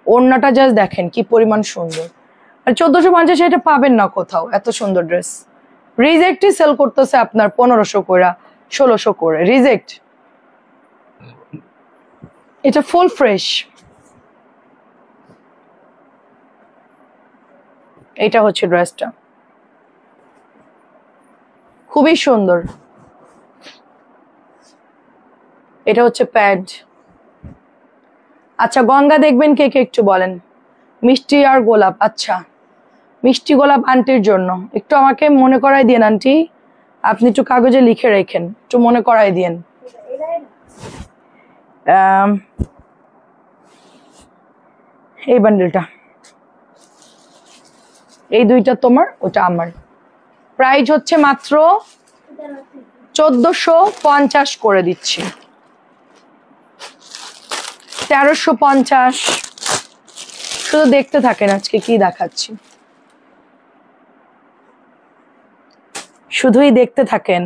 ওড়নাটা জাস্ট দেখেন কি পরিমাণ সুন্দর। আর 1450 এটা পাবেন না কোথাও, এত সুন্দর ড্রেস। রিজেক্টই সেল করতেছে আপনার 1500 করে, 1600 করে রিজেক্ট। এটা ফুল ফ্রেশ, এটা হচ্ছে ড্রেসটা, খুবই সুন্দর। এটা হচ্ছে প্যান্ট। আচ্ছা গঙ্গা দেখবেন কে কে একটু বলেন। মিষ্টি আর গোলাপ, আচ্ছা মিষ্টি গোলাপ আন্টির জন্য, একটু আমাকে মনে করাই দিয়েন আন্টি, আপনি একটু কাগজে লিখে রেখেন, একটু মনে করাই দিয়েন। এই বান্ডেলটা, এই দুইটা তোমার, ওটা আমার। প্রাইস হচ্ছে মাত্র 1450 করে দিচ্ছি, 1350। শুধু দেখতে থাকেন আজকে কি দেখাচ্ছি। শুধুই দেখতে থাকেন।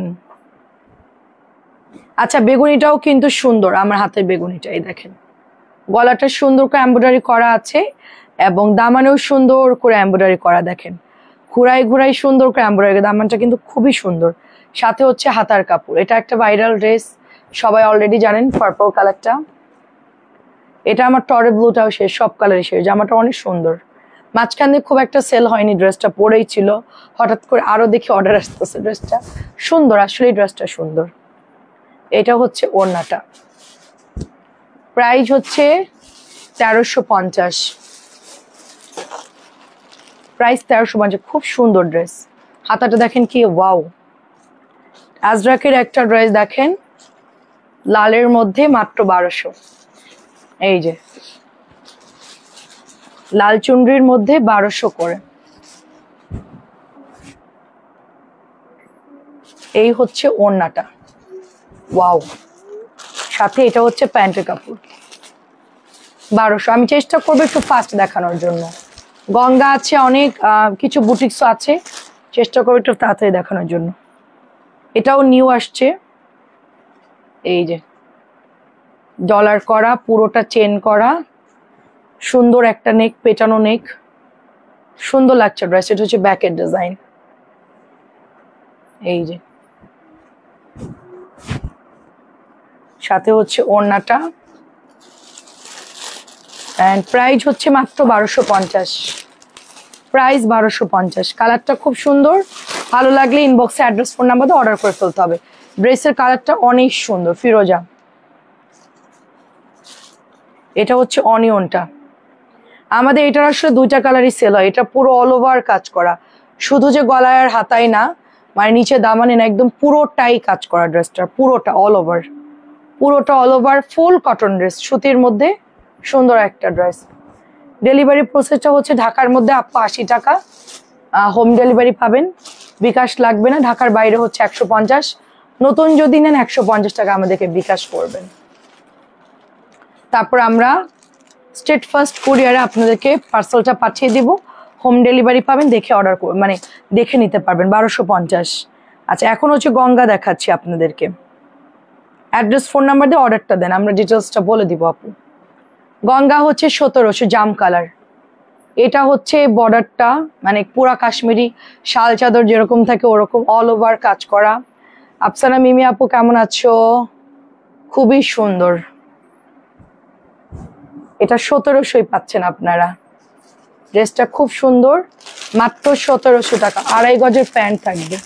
আচ্ছা, বেগুনিটাও কিন্তু সুন্দর, আমার হাতের বেগুনিটাই দেখেন, গলাটা সুন্দর করে এমব্রয়ডারি করা আছে এবং দামানেও সুন্দর করে এমব্রয়ডারি করা। দেখেন ঘুরাই ঘুরাই সুন্দর করে এমব্রয়ডারি, দামানটা কিন্তু খুবই সুন্দর। সাথে হচ্ছে হাতার কাপড়। এটা একটা ভাইরাল ড্রেস, সবাই অলরেডি জানেন, পার্পল কালারটা। এটা আমার টরে ব্লুটাও শেষ, সব কালারই শেষ। জামাটা অনেক সুন্দর। মাঝখান দিয়ে খুব একটা সেল হয়নি, ড্রেসটা পরেই ছিল, হঠাৎ করে আরো দেখি অর্ডার আসতেছে। ড্রেসটা সুন্দর, আসলে ড্রেসটা সুন্দর। এটা হচ্ছে ওড়নাটা, প্রাইস হচ্ছে 1350, প্রাইস 1350। খুব সুন্দর ড্রেস। হাতাটা দেখেন কি ওয়াও। আজরাকের একটা ড্রেস দেখেন, লালের মধ্যে মাত্র 1200। এই যে লাল চুনরির মধ্যে 1200 করে। এই হচ্ছে ওড়নাটা, ওয়াও। সাথে এটা হচ্ছে প্যান্টের কাপড়, 1200। আমি চেষ্টা করবো একটু ফাস্ট দেখানোর জন্য। গঙ্গা আছে, অনেক কিছু বুটিক্সও আছে, চেষ্টা করবো একটু তাড়াতাড়ি দেখানোর জন্য। এটাও নিউ আসছে। এই যে ডলার করা, পুরোটা চেন করা, সুন্দর একটা নেক, পেটানো নেক, সুন্দর লাগছে ড্রেস। এটা হচ্ছে ব্যাকের ডিজাইন। এই যে সাথে হচ্ছে ওড়নাটা, এন্ড প্রাইস হচ্ছে মাত্র 1250, প্রাইস 1250। কালারটা খুব সুন্দর, ভালো লাগলে ইনবক্সে অ্যাড্রেস ফোন নাম্বার দিয়ে অর্ডার করে ফেলতে হবে। ড্রেসের কালারটা অনেক সুন্দর, ফিরোজা। এটা হচ্ছে অনিয়নটা। আমাদের এটার আসলে দুইটা কালারই সেল হয়। এটা পুরো অল ওভার কাজ করা, শুধু যে গলায় আর হাতায় না, মানে নিচে দামানে না, একদম পুরোটাই কাজ করা। ড্রেসটা পুরোটা অল ওভার, পুরোটা অল ওভার ফুল কটন ড্রেস, সুতির মধ্যে সুন্দর একটা ড্রেস। ডেলিভারি প্রসেসটা হচ্ছে ঢাকার মধ্যে 80 টাকা হোম ডেলিভারি পাবেন, বিকাশ লাগবে না। ঢাকার বাইরে হচ্ছে 150, নতুন যদি নেন 150 টাকা আমাদেরকে বিকাশ করবেন। তারপর আমরা স্টেট ফার্স্ট কুরিয়ারে আপনাদেরকে পার্সেলটা পাঠিয়ে দিব, হোম ডেলিভারি পাবেন, দেখে অর্ডার করবেন, মানে দেখে নিতে পারবেন। 1250। আচ্ছা, এখন হচ্ছে গঙ্গা দেখাচ্ছি আপনাদেরকে। অ্যাড্রেস ফোন নাম্বার দিয়ে অর্ডারটা দেন, আমরা ডিটেলসটা বলে দিব আপু। গঙ্গা হচ্ছে 1700 জাম কালার। এটা হচ্ছে বর্ডারটা, মানে পুরা কাশ্মীরি শাল চাদর যেরকম থাকে ওরকম অল ওভার কাজ করা। আফসানা মিমি আপু কেমন আছো? খুবই সুন্দর। এটা 1700 পাচ্ছেন আপনারা। ড্রেসটা খুব সুন্দর, মাত্র 1700 টাকা। 2.5 গজের প্যান্ট থাকবে।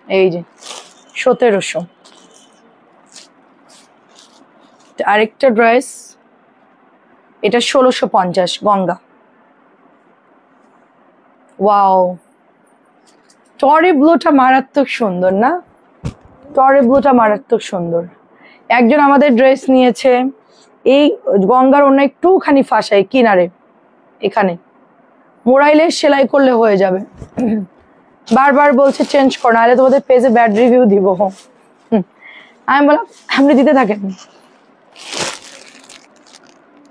এই যে 1700। আরেকটা ড্রেস, এটা 1650 গঙ্গা। ওয়াও, টরি ব্লুটা মারাত্মক সুন্দর না? টরি ব্লুটা মারাত্মক সুন্দর। একজন আমাদের ড্রেস নিয়েছে, এই গঙ্গার অন্য একটুখানি ফাঁসাই কিনারে, এখানে মোড়াইলে সেলাই করলে হয়ে যাবে। বারবার বলছে চেঞ্জ কর, নাহলে তোমাদের পেজে ব্যাড রিভিউ দিব। আমি বললাম আপনি দিতে থাকেন,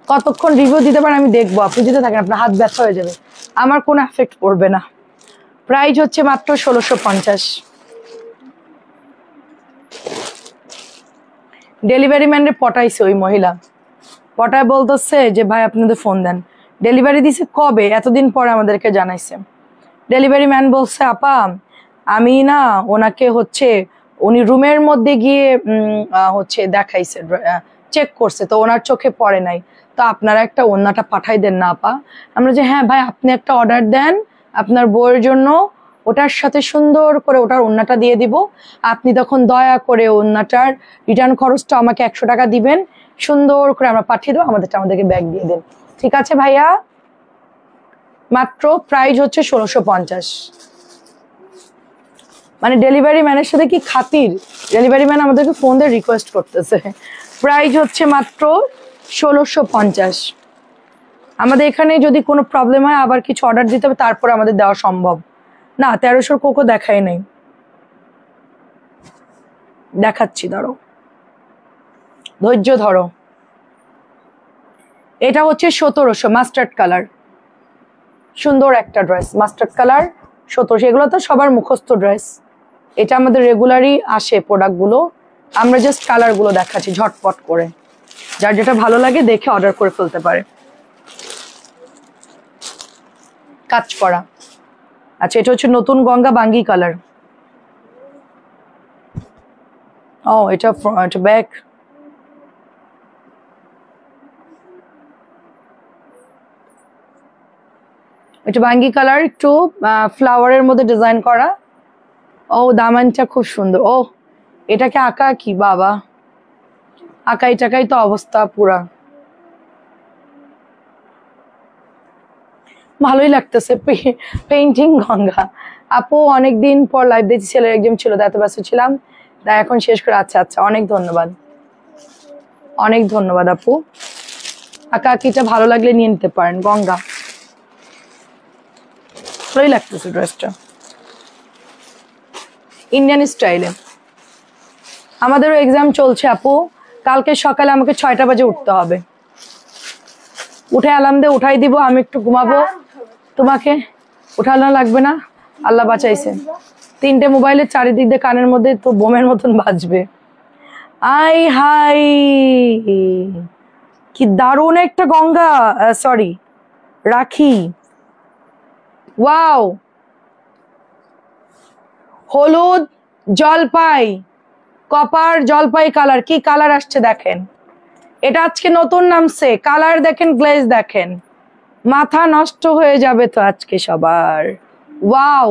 কতক্ষণ রিভিউ দিতে পারেন আমি দেখবো, আপনি দিতে থাকেন, আপনার হাত ব্যথা হয়ে যাবে, আমার কোনো এফেক্ট পড়বে না। প্রাইস হচ্ছে মাত্র 1650। ডেলিভারি ম্যানরে পটাইছে ওই মহিলা, পটায় বলতেছে যে ভাই আপনাদের ফোন দেন। ডেলিভারি দিছে কবে, এতদিন পরে আমাদেরকে জানাইছে। ডেলিভারি ম্যান বলছে আপা আমি না ওনাকে হচ্ছে, উনি রুমের মধ্যে গিয়ে হচ্ছে দেখাইছে, চেক করছে, তো ওনার চোখে পড়ে নাই, তো আপনারা একটা ওড়নাটা পাঠাই দেন না আপা। আমরা যে হ্যাঁ ভাই, আপনি একটা অর্ডার দেন আপনার বউয়ের জন্য, ওটার সাথে সুন্দর করে ওটার ওড়নাটা দিয়ে দিব, আপনি তখন দয়া করে ওড়নাটার রিটার্ন খরচটা আমাকে 100 টাকা দিবেন, সুন্দর করে আমরা পাঠিয়ে দেবো, আমাদেরকে ব্যাগ দিয়ে দেন। ঠিক আছে ভাইয়া, মাত্র প্রাইস হচ্ছে 1650। মানে ডেলিভারি ম্যানের সাথে কি খাতির, ডেলিভারি ম্যান আমাদেরকে ফোন দিয়ে রিকোয়েস্ট করতেছে। প্রাইস হচ্ছে মাত্র 1650। আমাদের এখানে যদি কোনো প্রবলেম হয় আবার কিছু অর্ডার দিতে হবে, তারপর আমাদের দেওয়া সম্ভব না। 1300 কোকো দেখাই নাই, দেখাচ্ছি, ধরো ধৈর্য ধরো। এটা হচ্ছে 1700 মাস্টার্ড কালার। সুন্দর একটা ড্রেস, মাস্টার্ড কালার 1700। এগুলো তো সবার মুখস্থ ড্রেস, এটা আমাদের রেগুলারই আসে প্রোডাক্টগুলো। আমরা জাস্ট কালারগুলো দেখাচ্ছি ঝটপট করে, যার যেটা ভালো লাগে দেখে অর্ডার করে ফেলতে পারে। কাজ করা। আচ্ছা, এটা হচ্ছে নতুন গঙ্গা বাঙ্গি কালার। ও এটা ব্যাক। এটা বাঙ্গি কালার, একটু ফ্লাওয়ারের মধ্যে ডিজাইন করা। ও দামানটা খুব সুন্দর। ও এটাকে আঁকা কি বাবা, আঁকাই টাকাই তো অবস্থা পুরা। ভালোই লাগতেছে। পেইন্টিং গঙ্গা আপু, অনেকদিন পর লাইভ দেখছি, ছেলের একদম ছিল, এত ব্যস্ত ছিলাম, তাই এখন শেষ করে। আচ্ছা আচ্ছা, অনেক ধন্যবাদ, অনেক ধন্যবাদ আপু। আঁকা আঁকিটা ভালো লাগলে নিয়ে নিতে পারেন। গঙ্গা ভালোই লাগতেছে ড্রেসটা, ইন্ডিয়ান স্টাইলে। আমাদেরও এক্সাম চলছে আপু, কালকে সকালে আমাকে 6টা বাজে উঠতে হবে। উঠে আলাম দে উঠাই দিব, আমি একটু ঘুমাবো। তোমাকে উঠানো লাগবে না, আল্লাহ বাঁচাইছে। 3টে মোবাইলের চারিদিক দিয়ে কানের মধ্যে তো বোমের মতন বাজবে। আই হাই, কি দারুণ একটা গঙ্গা, সরি রাখি। ওয়াও, হলুদ জলপাই, কপার জলপাই কালার, কি কালার আসছে দেখেন। এটা আজকে নতুন নামছে, কালার দেখেন, গ্লেজ দেখেন, মাথা নষ্ট হয়ে যাবে তো আজকে সবার। ওয়াও,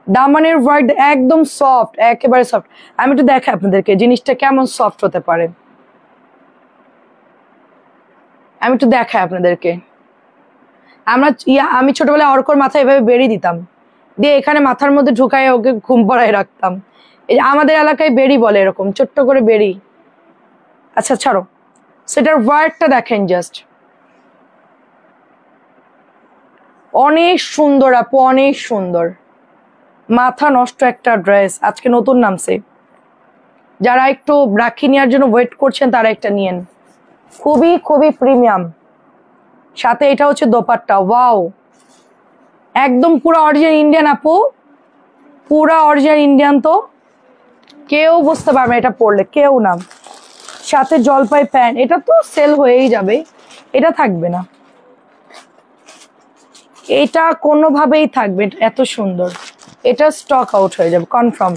দামানের ওয়ার্ড একদম সফট, একেবারে সফট। আমি একটু দেখাই আপনাদেরকে জিনিসটা কেমন সফট হতে পারে, আমি একটু দেখাই আপনাদেরকে। আমি ছোটবেলায় অর্কর মাথায় এভাবে বেড়ি দিতাম, দিয়ে এখানে মাথার মধ্যে ঢুকায় ওকে ঘুম পাড়ায় রাখতাম। এই আমাদের এলাকায় বেড়ি বলে, এরকম ছোট্ট করে বেড়ি। আচ্ছা ছাড়ো, সেটার ওয়ার্ডটা দেখেন জাস্ট, অনেক সুন্দর আপু, অনেক সুন্দর। মাথা নষ্ট একটা ড্রেস, আজকে নতুন নামছে। যারা একটু রাখি নেওয়ার জন্য ওয়েট করছেন তারা একটা নিয়েন, খুবই খুবই প্রিমিয়াম। সাথে এটা হচ্ছে দোপাট্টা। ওয়াও, একদম পুরো অরিজিনাল ইন্ডিয়ান আপু, পুরা অরিজিনাল ইন্ডিয়ান। তো কেউ বুঝতে পারবে এটা পরলে, কেউ না। সাথে জলপাই প্যান্ট, এটা তো সেল হয়েই যাবে, এটা থাকবে না, এটা কোনোভাবেই থাকবে। এত সুন্দর, এটা স্টক আউট হয়ে যাবে কনফার্ম,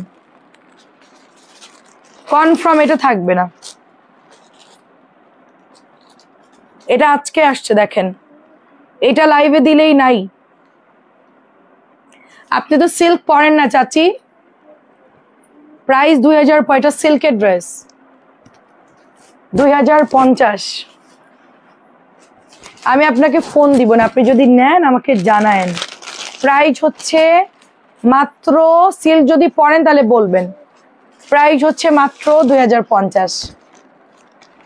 কনফার্ম এটা থাকবে না। এটা আজকে আসছে দেখেন, এটা লাইভে দিলেই নাই। আপনি তো সিল্ক পরেন না চাচি। প্রাইস 2000, এটা সিল্কের ড্রেস 2050। আমি আপনাকে ফোন দিব না, আপনি যদি নেন আমাকে জানায়েন। প্রাইস হচ্ছে মাত্র, সিল্ক যদি পরেন তাহলে বলবেন, প্রাইস হচ্ছে মাত্র 2050।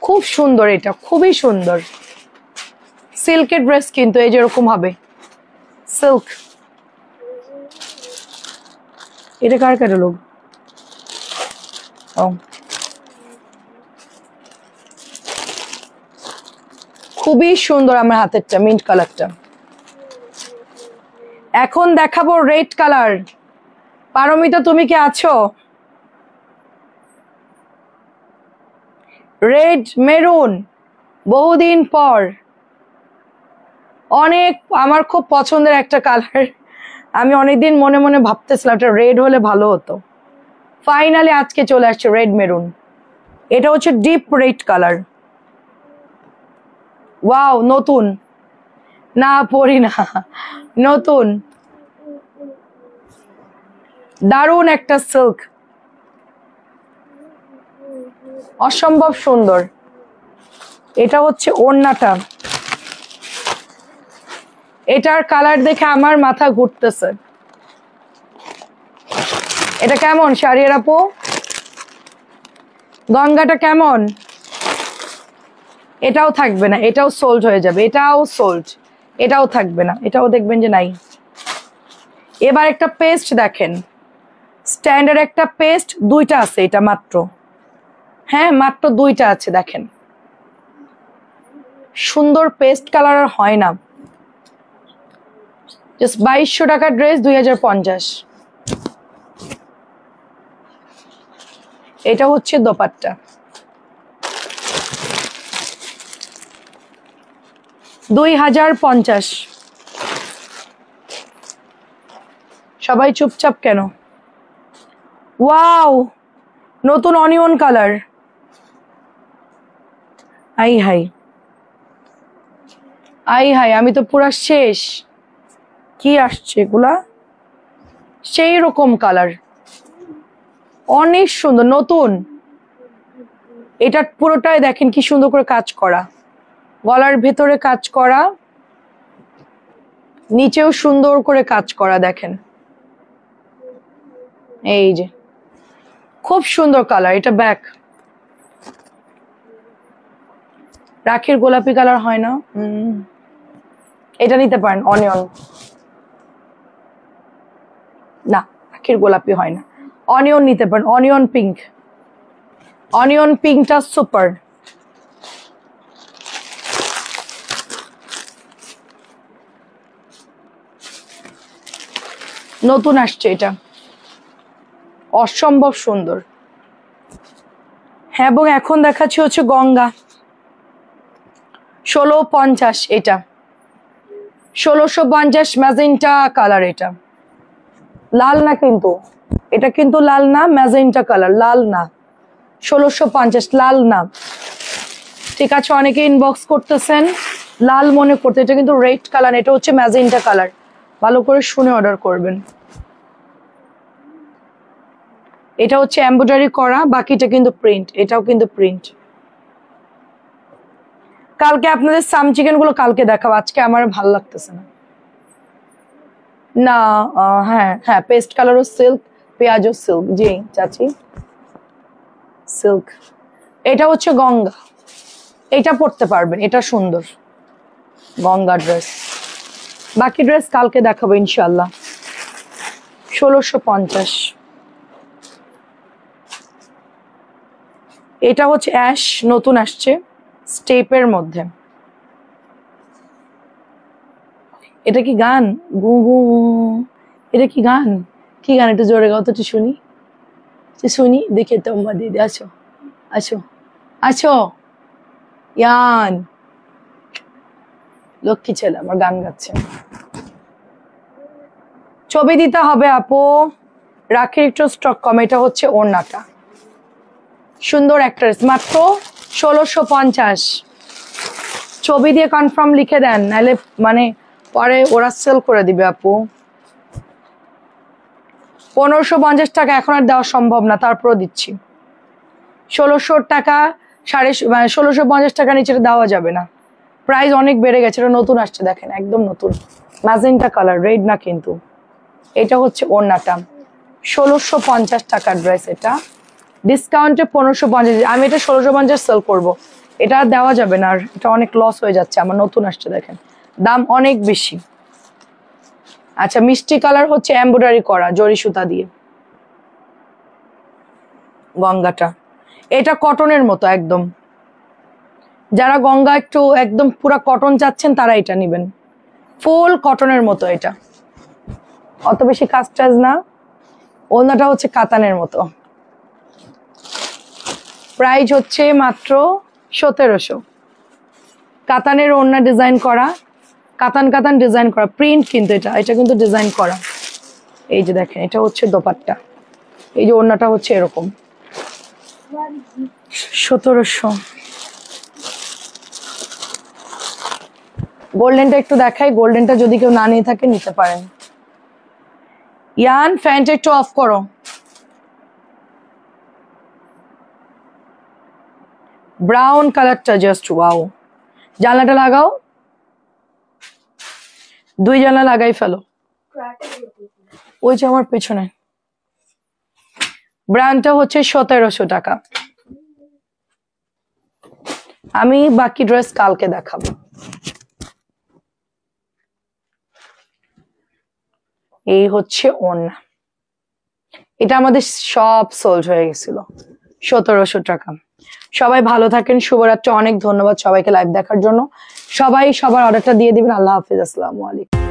খুব সুন্দর, এটা খুবই সুন্দর সিল্কের ড্রেস, কিন্তু এই যেরকম হবে সিল্ক। এটা কার ক্যাটালগ? ও খুবই সুন্দর, আমার হাতেরটা মিন্ট কালারটা। এখন দেখাবো রেড কালার। পারমিতা তুমি কি আছো? রেড মেরুন, বহুদিন পর, অনেক আমার খুব পছন্দের একটা কালার। আমি অনেকদিন মনে মনে ভাবতেছিলাম এটা রেড হলে ভালো হতো, ফাইনালি আজকে চলে আসছে রেড মেরুন। এটা হচ্ছে ডিপ রেড কালার। ওয়াও, নতুন না, পরি না, নতুন, দারুণ একটা সিল্ক, অসম্ভব সুন্দর। এটা হচ্ছে ওড়নাটা, এটার কালার দেখে আমার মাথা ঘুরতেছে। এটা কেমন শাড়ির আপু? গঙ্গাটা কেমন? এটাও থাকবে না, এটাও সোল্ড হয়ে যাবে, এটাও সোল্ড, এটাও থাকবে না, এটাও দেখবেন যে নাই। এবার একটা পেস্ট দেখেন, স্ট্যান্ডার্ড একটা পেস্ট, 2টা আছে এটা মাত্র, হ্যাঁ মাত্র 2টা আছে দেখেন। সুন্দর পেস্ট কালার আর হয় না, জাস্ট 2200 টাকার ড্রেস 2050। এটা হচ্ছে দোপাট্টা, 2050। সবাই চুপচাপ কেন? ওয়াও, নতুন অনিয়ন কালার। আই হাই আই হাই, আমি তো পুরা শেষ। কি আসছে এগুলা? সেই রকম কালার, অনেক সুন্দর, নতুন। এটা পুরোটাই দেখেন কি সুন্দর করে কাজ করা, গলার ভেতরে কাজ করা, নিচেও সুন্দর করে কাজ করা। দেখেন এই যে খুব সুন্দর কালার। এটা ব্যাক, রাখির গোলাপি কালার হয় না? এটা নিতে পারেন, অনিয়ন না, রাখির গোলাপি হয় না, অনিয়ন নিতে পারেন। অনিয়ন পিঙ্ক, অনিয়ন পিঙ্কটা সুপার। নতুন আসছে এটা, অসম্ভব সুন্দর। হ্যাঁ, এবং এখন দেখাচ্ছি হচ্ছে গঙ্গা, 1650। এটা 1650 ম্যাজেন্টা কালার। এটা লাল না কিন্তু, এটা কিন্তু লাল না, ম্যাজেন্টা কালার, লাল না। 1650 লাল না, ঠিক আছে। অনেকে ইনবক্স করতেছেন লাল মনে করতে, এটা কিন্তু রেড কালার, এটা হচ্ছে ম্যাজেন্টা কালার। ভালো করে শুনে অর্ডার করবেন। এটা হচ্ছে এমব্রয়ডারি করা, বাকিটা কিন্তু প্রিন্ট। এটাও কিন্তু প্রিন্ট। কালকে আপনাদের সাম চিকেন গুলো কালকে দেখাবো, আজকে আমার ভালো লাগতেছে না। না হ্যাঁ হ্যাঁ, পেস্ট কালারও সিল্ক, পেঁয়াজও সিল্ক। জি চাচি, সিল্ক। এটা হচ্ছে গঙ্গা, এটা পরতে পারবেন, এটা সুন্দর গঙ্গা ড্রেস। বাকি ড্রেস কালকে দেখাবো ইনশাল্লাহ। 1650। এটা হচ্ছে অ্যাশ, নতুন আসছে স্টেপের মধ্যে। এটা কি গান? গু গু, এটা কি গান? কি গান? একটু জোরে গাও তো, একটু শুনি, শুনি দেখে তো। দিদি আছো, আছো, আছো। ইয়ান লক্ষ্মী ছেলে আমার, গান গাচ্ছে। ছবি দিতে হবে আপু, রাখির একটু স্টক কম। এটা হচ্ছে ওড়নাটা, সুন্দর একটা মাত্র 1650। ছবি দিয়ে কনফার্ম লিখে দেন, নাহলে মানে পরে ওরা সেল করে দিবে আপু। 1550 টাকা এখন আর দেওয়া সম্ভব না, তারপরও দিচ্ছি। 1600 টাকা, 1650 টাকা নিচে দেওয়া যাবে না, প্রাইস অনেক বেড়ে গেছে। এটা নতুন আসছে, দেখেন একদম নতুন, ম্যাজেন্টা কালার, রেড না কিন্তু। এটা হচ্ছে ওড়নাটা, 1650 টাকার ড্রেস। এটা ডিসকাউন্টে 1550। আমি এটা 1650 সেল করব, এটা দেওয়া যাবে না আর, এটা অনেক লস হয়ে যাচ্ছে আমার। নতুন আসছে, দেখেন দাম অনেক বেশি। আচ্ছা, মিষ্টি কালার হচ্ছে এমব্রয়ডারি করা জরি সুতা দিয়ে গঙ্গাটা। এটা কটনের মতো একদম, যারা গঙ্গা একটু একদম পুরা কটন চাচ্ছেন তারা এটা নেবেন, ফুল কটনের মতো। এটা অত বেশি কাজ টাজ না, ওড়নাটা হচ্ছে কাতানের মতো। প্রাইস হচ্ছে মাত্র 1700। কাতানের ওড়না ডিজাইন করা, কাতান কাতান ডিজাইন করা, প্রিন্ট কিন্তু এটা, এটা কিন্তু ডিজাইন করা। এই যে দেখেন, এটা হচ্ছে দোপাট্টা, এই যে ওড়নাটা হচ্ছে এরকম। 1700। গোল্ডেনটা একটু দেখাই, গোল্ডেনটা যদি কেউ না নিয়ে থাকে নিতে পারেন। ইয়ান ফ্যানটা একটু অফ করো। ব্রাউন কালারটা জাস্ট ওয়াও। জানলাটা লাগাও, 2 জানলা লাগাই ফেলো। ওই যে আমার পেছনে ব্র্যান্ডটা হচ্ছে 1700 টাকা। আমি বাকি ড্রেস কালকে দেখাবো। এই হচ্ছে ওড়না, এটা আমাদের সব সোল্ড হয়ে গেছিল 1700 টাকা। সবাই ভালো থাকেন, শুভরাত্রি। অনেক ধন্যবাদ সবাইকে লাইভ দেখার জন্য। সবাই সবার অর্ডারটা দিয়ে দিবেন। আল্লাহ হাফিজ, আসসালামু আলাইকুম।